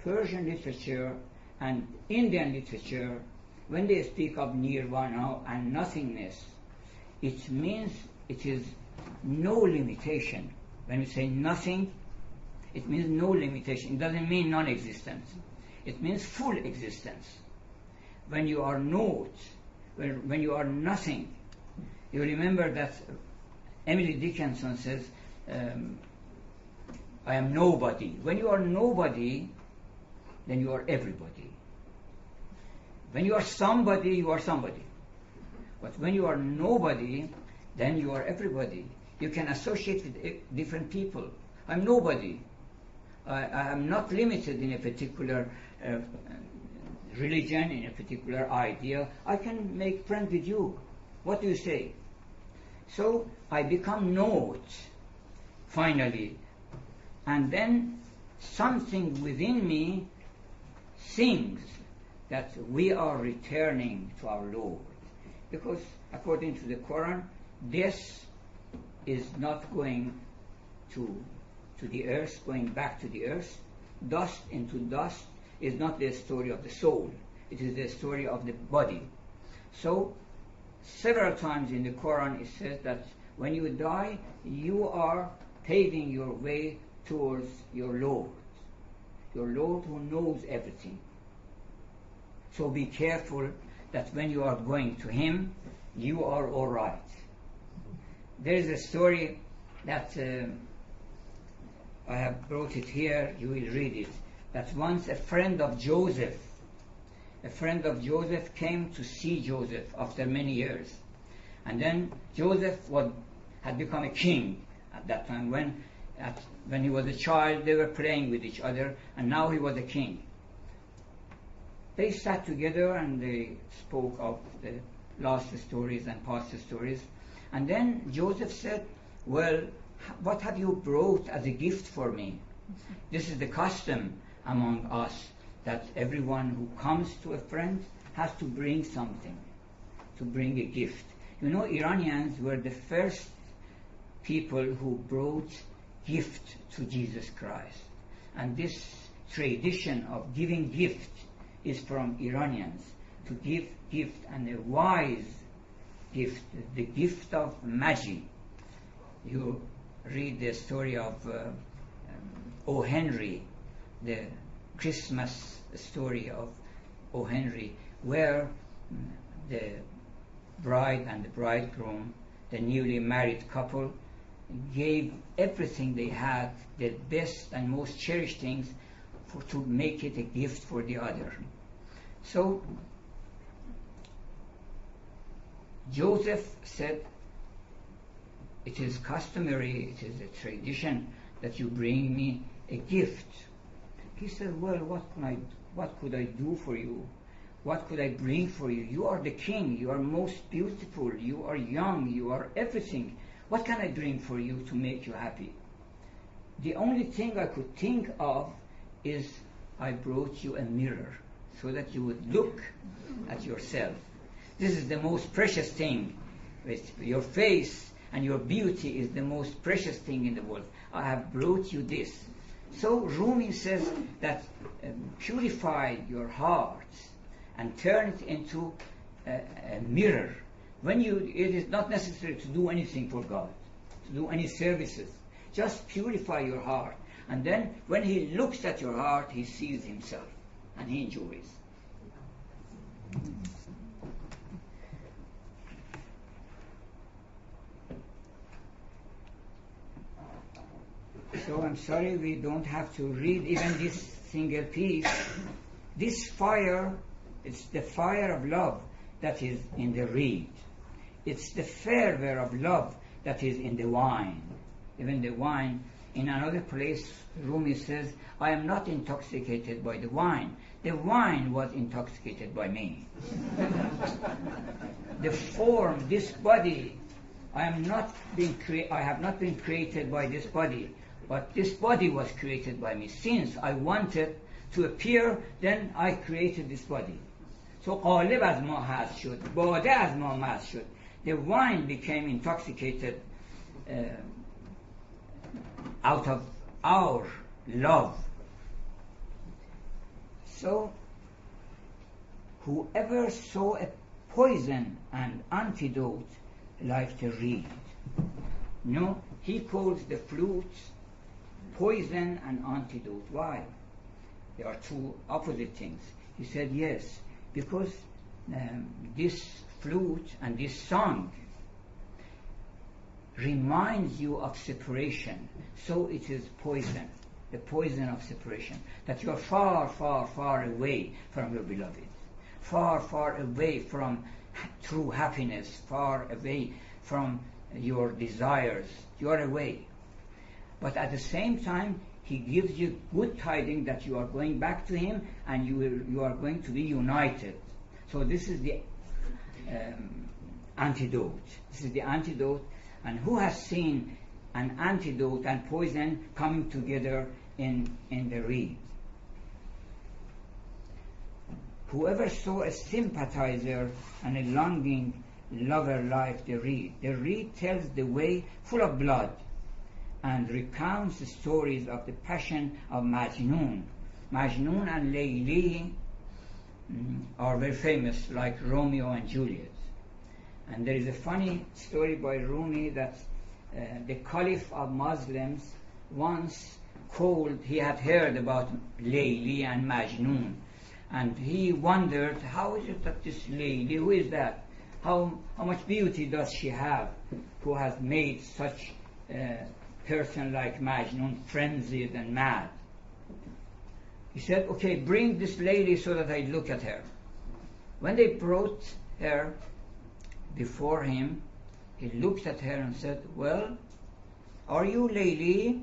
Persian literature and Indian literature, when they speak of nirvana and nothingness, it means it is no limitation. When we say nothing, it means no limitation. It doesn't mean non-existence. It means full existence. When you are naught, when you are nothing, you remember that Emily Dickinson says, I am nobody. When you are nobody, then you are everybody. When you are somebody, you are somebody. But when you are nobody, then you are everybody. You can associate with different people. I'm nobody. I am not limited in a particular religion, in a particular idea. I can make friends with you. What do you say? So I become naught, finally. And then something within me sings that we are returning to our Lord. Because according to the Quran, death is not going to the earth, going back to the earth. Dust into dust is not the story of the soul. It is the story of the body. So several times in the Quran it says that when you die, you are paving your way towards your Lord who knows everything. So be careful that when you are going to him, you are all right. There is a story that I have brought it here, you will read it, that once a friend of Joseph came to see Joseph after many years. And then Joseph had become a king at that time. When he was a child, they were playing with each other, and now he was a king. They sat together and they spoke of the last stories and past stories. And then Joseph said, well, what have you brought as a gift for me? This is the custom among us, that everyone who comes to a friend has to bring something, to bring a gift. You know, Iranians were the first people who brought gift to Jesus Christ. And this tradition of giving gift is from Iranians, to give gift, and a wise gift, the gift of magi. You read the story of O. Henry, the Christmas story of O. Henry, where the bride and the bridegroom, the newly married couple, gave everything they had, the best and most cherished things, to make it a gift for the other. So Joseph said, it is customary, it is a tradition that you bring me a gift. He said, well, what could I do for you? What could I bring for you? You are the king, you are most beautiful, you are young, you are everything. What can I bring for you to make you happy? The only thing I could think of is I brought you a mirror so that you would look at yourself. This is the most precious thing. Your face and your beauty is the most precious thing in the world. I have brought you this. So Rumi says that purify your heart and turn it into a mirror. It is not necessary to do anything for God, to do any services. Just purify your heart. And then when he looks at your heart, he sees himself and he enjoys. So I'm sorry we don't have to read even this single piece. This fire, it's the fire of love that is in the reed. It's the fervor of love that is in the wine. Even the wine, in another place, Rumi says, I am not intoxicated by the wine. The wine was intoxicated by me. The form, this body, I have not been created by this body, but this body was created by me. Since I wanted to appear, then I created this body. So قالب از ما هست شد، باده از ما مست شد. The wine became intoxicated out of our love. So whoever saw a poison and antidote like the reed. No, he calls the fruits poison and antidote. Why? They are two opposite things. He said yes, because this flute and this song reminds you of separation. So it is poison, the poison of separation, that you are far, far, far away from your beloved, far, far away from true happiness, far away from your desires. You are away. But at the same time, he gives you good tidings that you are going back to him and you are going to be united. So this is the antidote. This is the antidote. And who has seen an antidote and poison coming together in the reed? Whoever saw a sympathizer and a longing lover like the reed. The reed tells the way full of blood and recounts the stories of the passion of Majnun. Majnun and Layli are very famous, like Romeo and Juliet. And there is a funny story by Rumi that the Caliph of Muslims once called, he had heard about Layli and Majnun, and he wondered, how is it that this lady, who is that? How much beauty does she have, who has made such a person like Majnun frenzied and mad? He said, okay, bring this lady so that I look at her. When they brought her before him, he looked at her and said, well, are you Layli?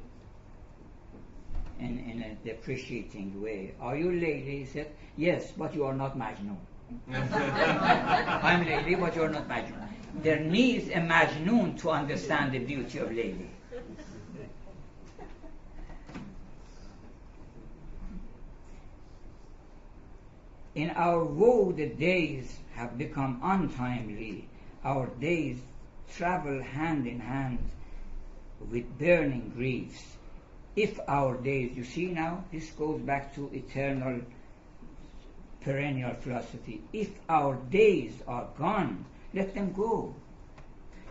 In a depreciating way. Are you Layli? He said, yes, but you are not Majnun. I'm Layli, but you are not Majnun. There needs a Majnun to understand the beauty of Layli. In our woe, the days have become untimely. Our days travel hand in hand with burning griefs. If our days, you see now, this goes back to eternal perennial philosophy. If our days are gone, let them go.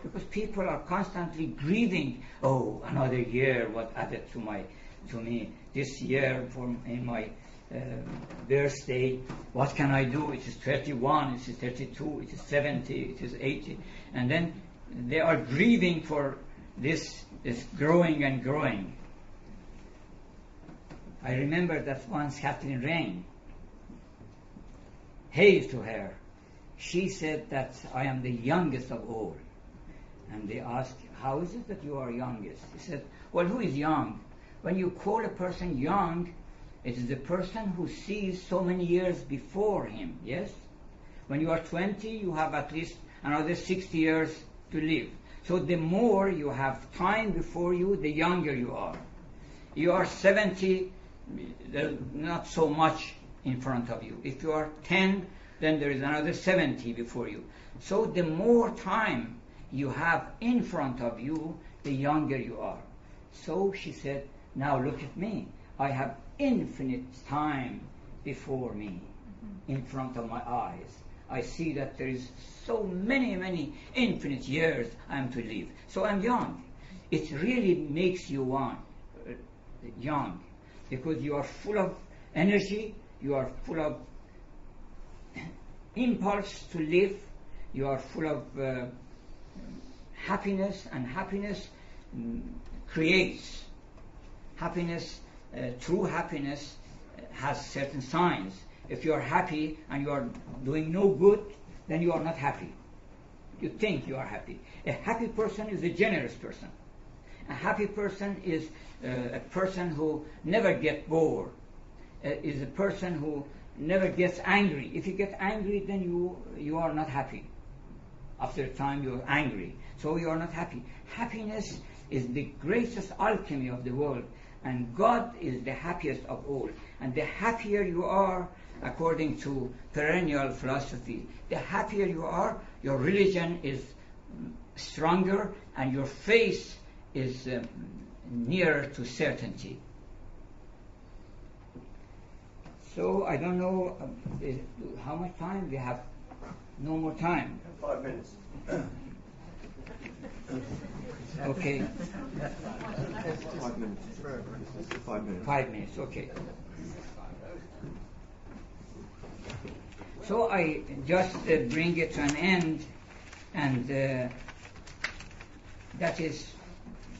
Because people are constantly grieving, oh, another year was added to me this year in my birthday. What can I do? It is 31, it is 32, it is 70, it is 80. And then they are grieving for this growing and growing. I remember that once Catherine Rain, hail to her, she said that I am the youngest of all. And they asked, how is it that you are youngest? He said, well, who is young? When you call a person young, it is the person who sees so many years before him, yes? When you are 20, you have at least another 60 years to live. So the more you have time before you, the younger you are. You are 70, there's not so much in front of you. If you are 10, then there is another 70 before you. So the more time you have in front of you, the younger you are. So she said, now look at me. I have infinite time before me, in front of my eyes. I see that there is so many infinite years I am to live. So I'm young. It really makes you young, because you are full of energy, you are full of impulse to live, you are full of happiness, and happiness creates. Happiness, true happiness, has certain signs. If you are happy and you are doing no good, then you are not happy. You think you are happy. A happy person is a generous person. A happy person is a person who never gets bored, is a person who never gets angry. If you get angry, then you are not happy. After a time you are angry, so you are not happy. Happiness is the greatest alchemy of the world, and God is the happiest of all. And the happier you are, according to perennial philosophy, the happier you are, your religion is stronger, and your faith is nearer to certainty. So I don't know how much time we have. No more time. 5 minutes. Okay. 5 minutes. 5 minutes. 5 minutes, okay. So I just bring it to an end, and that is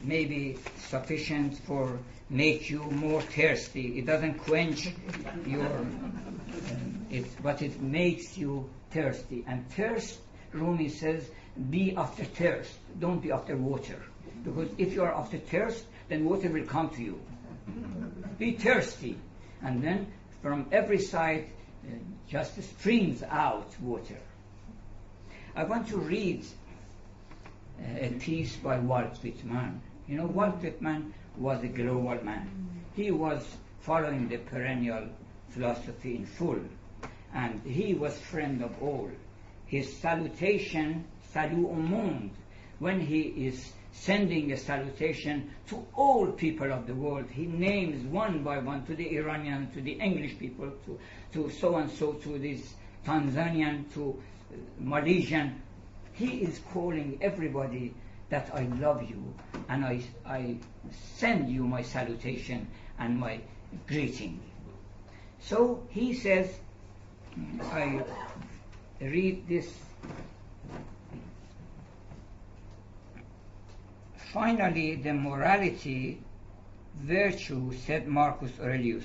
maybe sufficient for make you more thirsty. It doesn't quench your, but it makes you thirsty. And thirst, Rumi says, be after thirst. Don't be after water. Because if you are after thirst, then water will come to you. Be thirsty. And then from every side, just streams out water. I want to read a piece by Walt Whitman. You know, Walt Whitman was a global man. He was following the perennial philosophy in full, and he was friend of all. His salutation, salut au monde, when he is sending a salutation to all people of the world, he names one by one, to the Iranian, to the English people, to so and so, to this Tanzanian, to Malaysian, he is calling everybody that I love you, and I send you my salutation and my greeting. So he says, I read this. Finally, the morality, virtue, said Marcus Aurelius.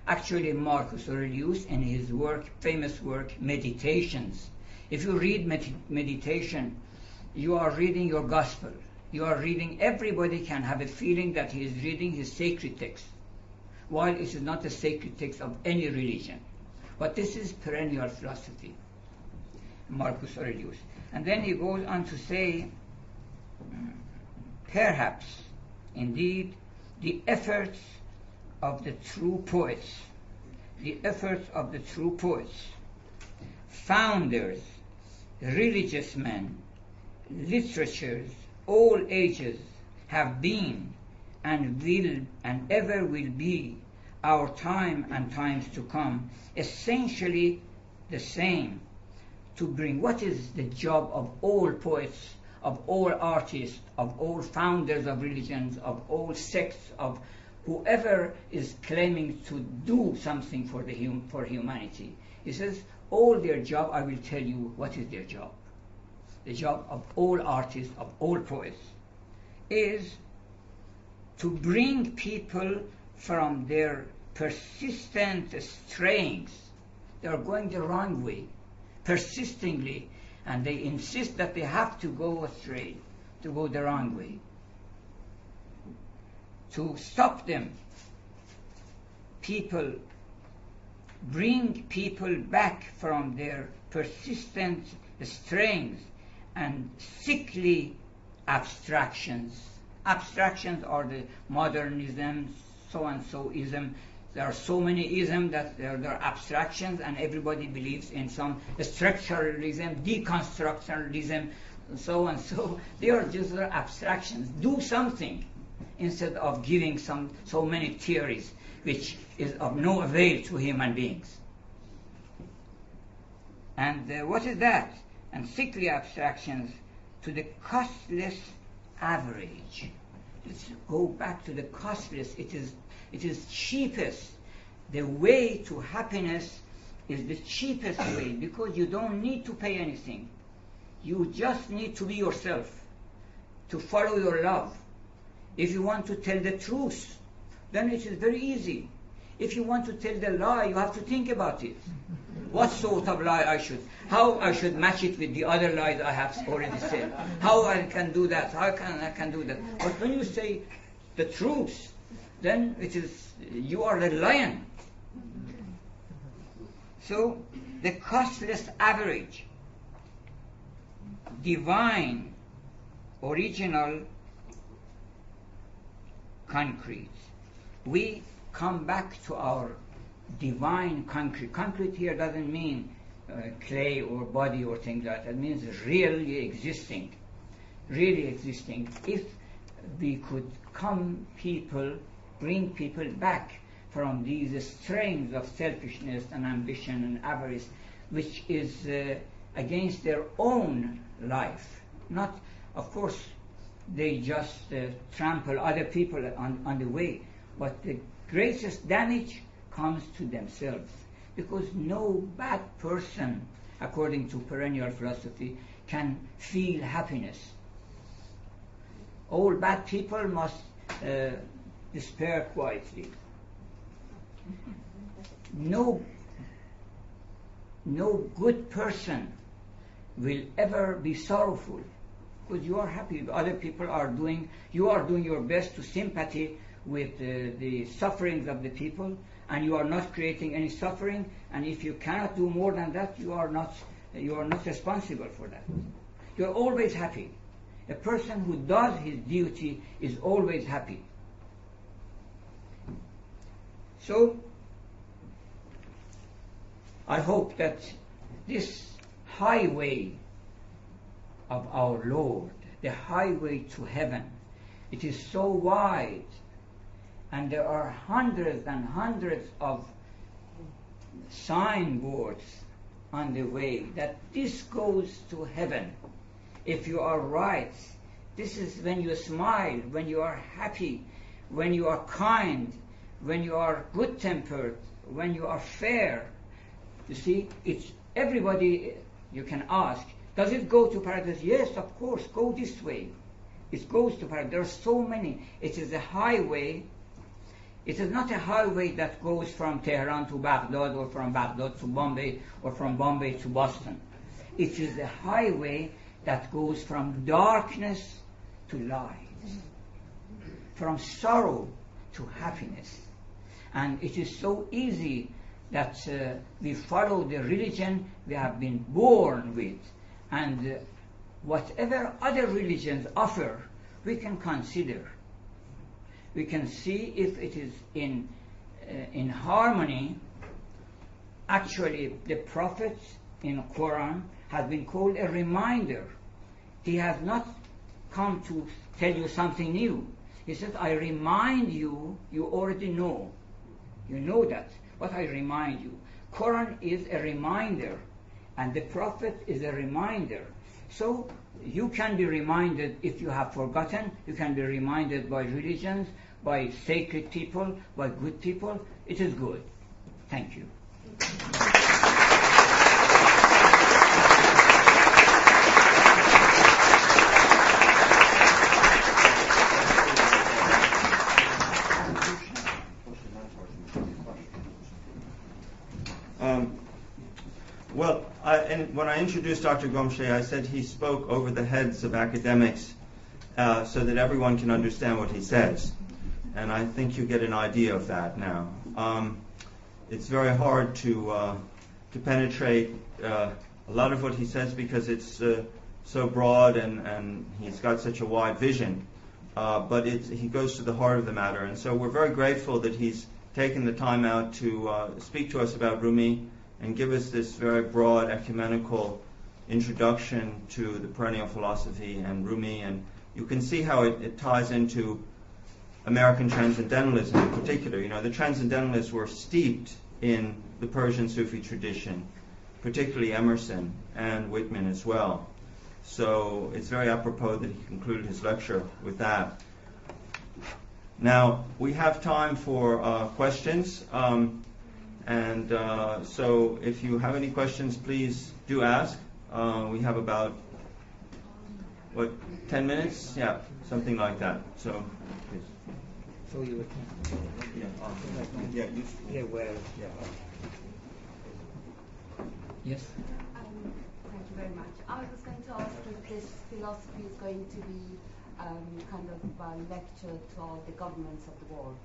Actually, Marcus Aurelius, in his work, famous work, Meditations, if you read meditation, you are reading your gospel. You are reading, everybody can have a feeling that he is reading his sacred text, while it is not a sacred text of any religion. But this is perennial philosophy, Marcus Aurelius. And then he goes on to say, perhaps, indeed, the efforts of the true poets, founders, religious men, literatures, all ages, have been and will and ever will be, our time and times to come, essentially the same, to bring. What is the job of all poets, of all artists, of all founders of religions, of all sects, of whoever is claiming to do something for humanity? He says, all their job, I will tell you what is their job. The job of all artists, of all poets, is to bring people from their persistent strayings. They are going the wrong way, persistently, and they insist that they have to go astray, to go the wrong way. To stop them, bring people back from their persistent strayings and sickly abstractions. Abstractions are the modernism, so-and-so-ism. There are so many isms that there are abstractions, and everybody believes in some structuralism, deconstructionalism, so and so. They are just abstractions. Do something instead of giving so many theories which is of no avail to human beings. And what is that? And sickly abstractions to the costless average. Let's go back to the costless. It is cheapest. The way to happiness is the cheapest way, because you don't need to pay anything. You just need to be yourself, to follow your love. If you want to tell the truth, then it is very easy. If you want to tell the lie, you have to think about it. What sort of lie how I should match it with the other lies I have already said. How I can do that, I can do that. But when you say the truth, then you are the lion. So, the costless average, divine, original, concrete. We come back to our divine concrete. Concrete here doesn't mean clay or body or things like that. It means really existing. If we could bring people back from these strings of selfishness and ambition and avarice, which is against their own life. Not, of course, they just trample other people on the way, but the greatest damage comes to themselves, because no bad person, according to perennial philosophy, can feel happiness. All bad people must despair quietly. No good person will ever be sorrowful, because you are happy. Other people are doing your best to sympathy with the sufferings of the people, and you are not creating any suffering. And if you cannot do more than that, you are not responsible for that. You are always happy. A person who does his duty is always happy. So, I hope that this highway of our Lord, the highway to heaven, it is so wide, and there are hundreds and hundreds of signboards on the way that this goes to heaven. if you are right. This is when you smile, when you are happy, when you are kind, when you are good-tempered, when you are fair. You see, it's everybody. You can ask, does it go to paradise? Yes, of course, go this way. It goes to paradise. There are so many. It is a highway. It is not a highway that goes from Tehran to Baghdad, or from Baghdad to Bombay, or from Bombay to Boston. It is a highway that goes from darkness to light, from sorrow to happiness. And it is so easy that we follow the religion we have been born with, and whatever other religions offer, we can consider. We can see if it is in harmony. Actually, the Prophet in Quran has been called a reminder. He has not come to tell you something new. He says, I remind you, you already know. You know that, but I remind you. Quran is a reminder, and the Prophet is a reminder. So you can be reminded if you have forgotten. You can be reminded by religions, by sacred people, by good people. It is good. Thank you. When I introduced Dr. Qamشه, I said he spoke over the heads of academics so that everyone can understand what he says. And I think you get an idea of that now. It's very hard to penetrate a lot of what he says because it's so broad and he's got such a wide vision. But he goes to the heart of the matter. And so we're very grateful that he's taken the time out to speak to us about Rumi and give us this very broad ecumenical introduction to the perennial philosophy and Rumi. And you can see how it ties into American transcendentalism in particular. You know, the transcendentalists were steeped in the Persian Sufi tradition, particularly Emerson and Whitman as well. So it's very apropos that he concluded his lecture with that. Now, we have time for questions. So if you have any questions, please do ask. We have about, 10 minutes? Yeah, something like that. So, please. So you would... Yes? Thank you very much. I was going to ask if this philosophy is going to be kind of a lecture to all the governments of the world.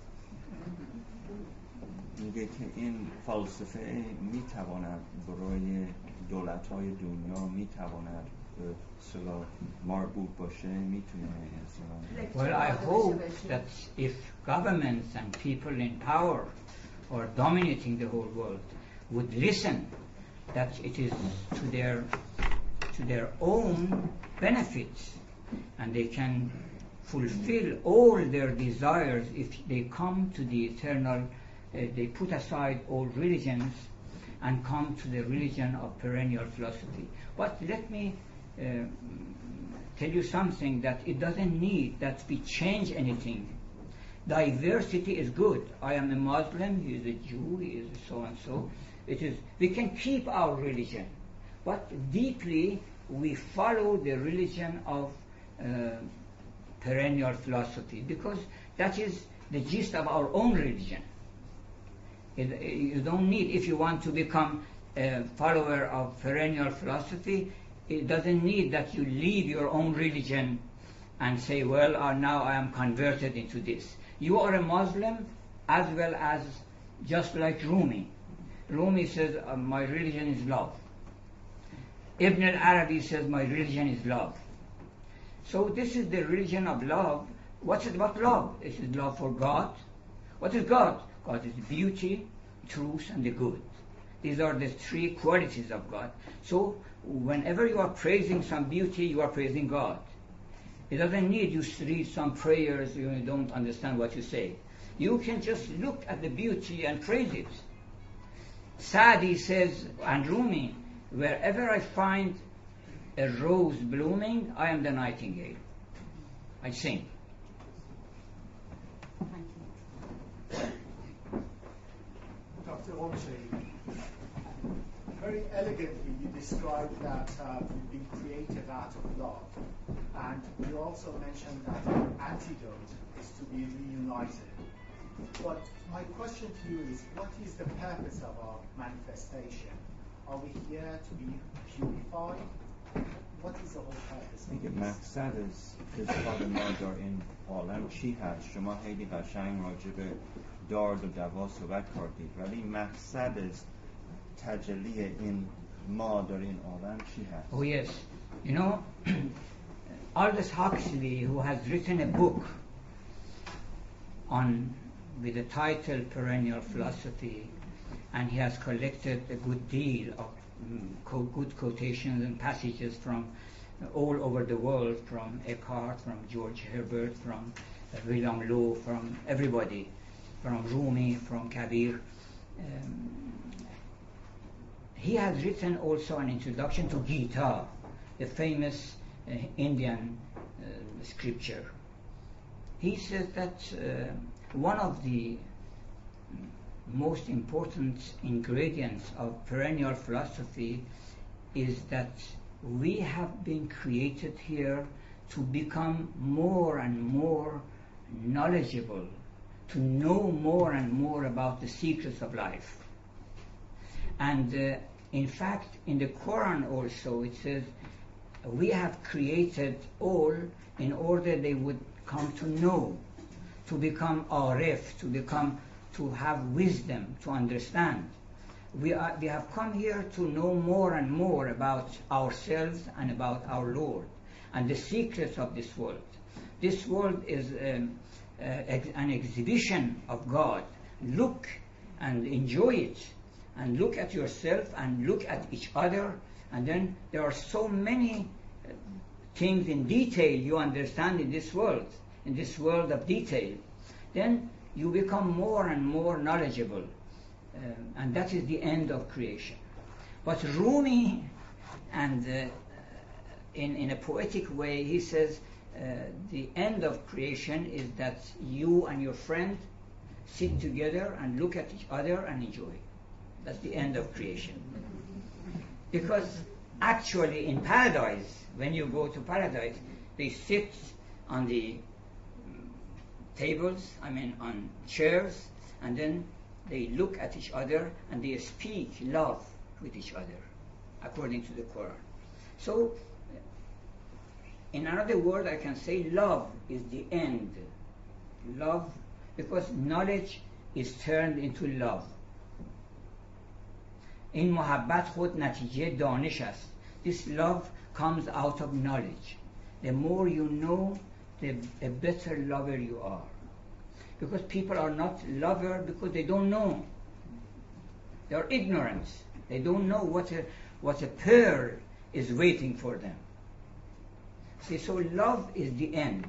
میگه که این فلسفه میتواند برای دولت‌های دنیا میتواند صلاح مربوط باشه میتونه انسان. Well, I hope that if governments and people in power or dominating the whole world would listen, that it is to their own benefits, and they can fulfill all their desires if they come to the eternal. They put aside all religions and come to the religion of perennial philosophy. But let me tell you something, that it doesn't need that we change anything. Diversity is good. I am a Muslim, he is a Jew, he is so and so. We can keep our religion, but deeply we follow the religion of perennial philosophy, because that is the gist of our own religion. You don't need, if you want to become a follower of perennial philosophy, it doesn't need that you leave your own religion and say, well, now I am converted into this. You are a Muslim as well as just like Rumi. Rumi says, my religion is love. Ibn al-Arabi says, my religion is love. So this is the religion of love. What is about love? This is love for God. What is God? God is beauty, truth, and the good. These are the three qualities of God. So whenever you are praising some beauty, you are praising God. It doesn't need you to read some prayers, you don't understand what you say. You can just look at the beauty and praise it. Saadi says, and Rumi, wherever I find a rose blooming, I am the nightingale. I sing. Thank you. Dr. Qamشه, very elegantly you described that you've been created out of love, and you also mentioned that the antidote is to be reunited. But my question to you is, what is the purpose of our manifestation? Are we here to be purified? What is the whole purpose of میگه this? مقصد از اظهار ما در این عالم چی هست؟ شما خیلی قشنگ راجع به دارد و دوا صحبت کردید، ولی مقصد از تجلی این ما در این عالم چی هست؟ Oh yes, you know, Aldous Huxley, who has written a book on with the title Perennial Philosophy, and he has collected a good deal of good quotations and passages from all over the world, from Eckhart, from George Herbert, from William Law, from everybody, from Rumi, from Kabir. He has written also an introduction to Gita, the famous Indian scripture. He says that one of the most important ingredients of perennial philosophy is that we have been created here to become more and more knowledgeable, to know more and more about the secrets of life. And in fact, in the Quran also it says we have created all in order they would come to know, to become Arif, to have wisdom, to understand. We have come here to know more and more about ourselves and about our Lord and the secrets of this world. This world is an exhibition of God. Look and enjoy it, and look at yourself and look at each other, and then there are so many things in detail you understand in this world of detail. Then you become more and more knowledgeable, and that is the end of creation. But Rumi, and in a poetic way, he says the end of creation is that you and your friend sit together and look at each other and enjoy. That's the end of creation. Because actually in paradise, when you go to paradise, they sit on the tables, on chairs, and then they look at each other and they speak love with each other, according to the Quran. So, in another word, I can say love is the end. Love, because knowledge is turned into love. این محبت خود نتیجه دانش است. This love comes out of knowledge. The more you know, a better lover you are. Because people are not lover because they don't know. They are ignorant. They don't know what a pearl is waiting for them. See, so love is the end.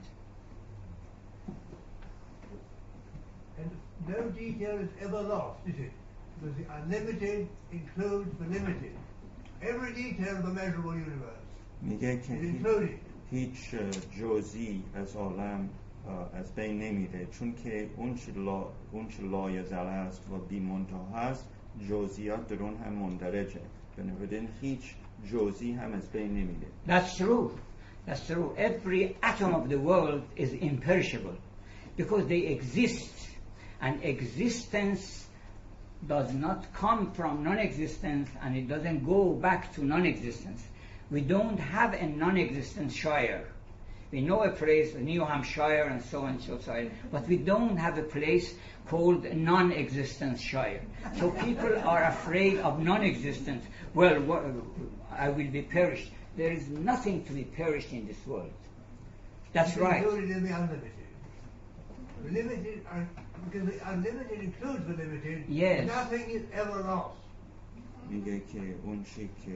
And no detail is ever lost, is it? Because the unlimited includes the limited. Every detail of the measurable universe میگه که is included. هیچ جزئی از عالم از بین نمیره، چون که اون چه لایزال است و بی منتها است، جزئیات در اون هم مندرجه. بنابراین هیچ جزئی هم از بین نمیره. That's true. That's true. Every atom of the world is imperishable because they exist, and existence does not come from non-existence, and it doesn't go back to non-existence. We don't have a non-existent shire. We know a place, New Hampshire and so on and so on, but we don't have a place called non-existent shire. So people are afraid of non-existence. Well, I will be perished. There is nothing to be perished in this world. That's right. Included in the unlimited. The limited are, because the unlimited includes the limited. Yes. Nothing is ever lost. میگه که اون چی که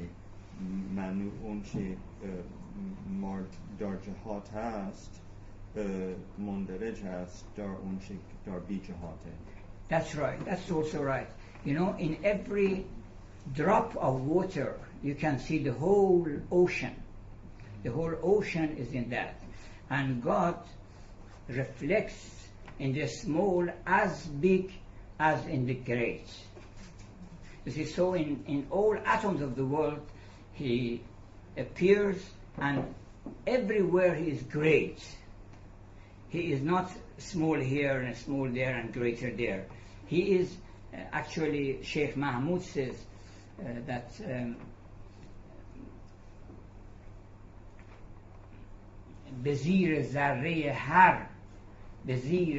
اون چی در جهات هست مندرج هست در اون چی در بی جهاته. That's right. That's also right. You know, in every drop of water, you can see the whole ocean. The whole ocean is in that. And God reflects in the small as big as in the great. You see, so in all atoms of the world, he appears, and everywhere he is great. He is not small here and small there and greater there. He is actually, Sheikh Mahmoud says that به زیر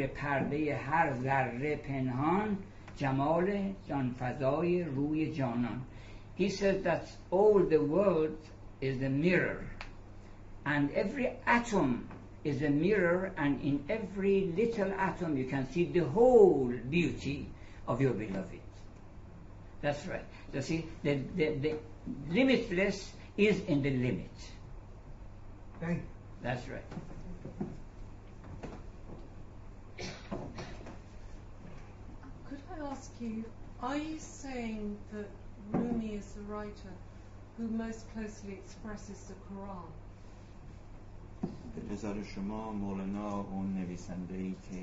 پرده هر ذره پنهان جمال جان فضای روی جانان. He says that all the world is a mirror, and every atom is a mirror, and in every little atom you can see the whole beauty of your beloved. That's right. You see, the limitless is in the limit. Thank you. That's right. Could I ask you, are you saying that Rumi is the writer who most closely expresses the Quran? به نظر شما مولانا اون نویسنده‌ای که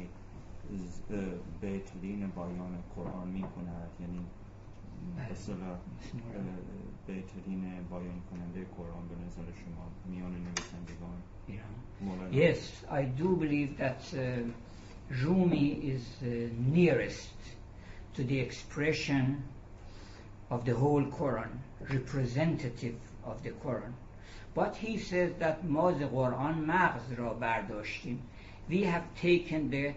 بهترین بیان قرآن می‌کند، یعنی مثلا بهترین بیان کننده قرآن به نظر شما میان نویسندگان مولانا؟ Yes, I do believe that Rumi is nearest to the expression of the whole Quran, representative of the Quran. But he says that ما ز قرآن مغز را برداشتیم. We have taken the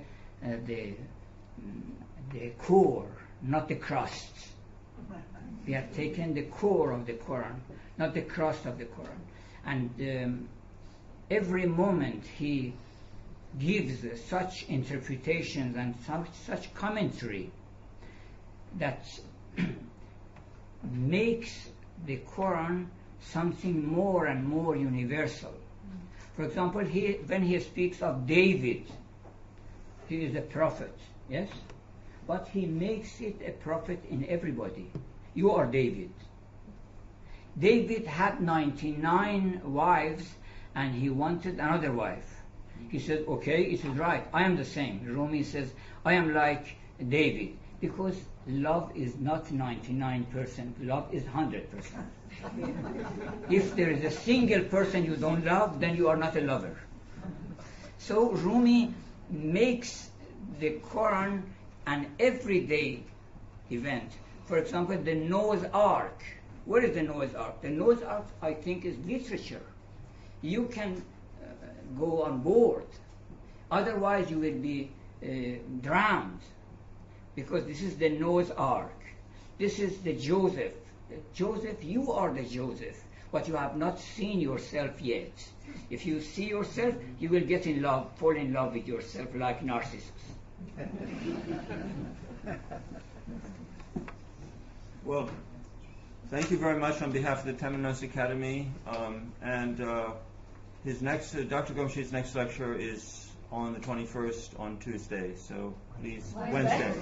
core, not the crust. We have taken the core of the Quran, not the crust of the Quran. And every moment he gives such interpretations and such commentary that makes the Quran something more and more universal. For example, when he speaks of David, he is a prophet, yes? But he makes it a prophet in everybody. You are David. David had 99 wives and he wanted another wife. He said, okay, it is right, I am the same. Rumi says, I am like David, because love is not 99%, love is 100%. If there is a single person you don't love, then you are not a lover. So Rumi makes the Quran an everyday event. For example, the Noah's Ark. Where is the Noah's Ark? The Noah's Ark, I think, is literature. You can go on board. Otherwise, you will be drowned. Because this is the Noah's Ark. This is the Joseph. Joseph, you are the Joseph, but you have not seen yourself yet. If you see yourself, you will get in love, fall in love with yourself like Narcissus. Well, thank you very much on behalf of the Temenos Academy. And his next, Dr. Qamshe's next lecture is on the 21st on Tuesday. So please, Wednesday.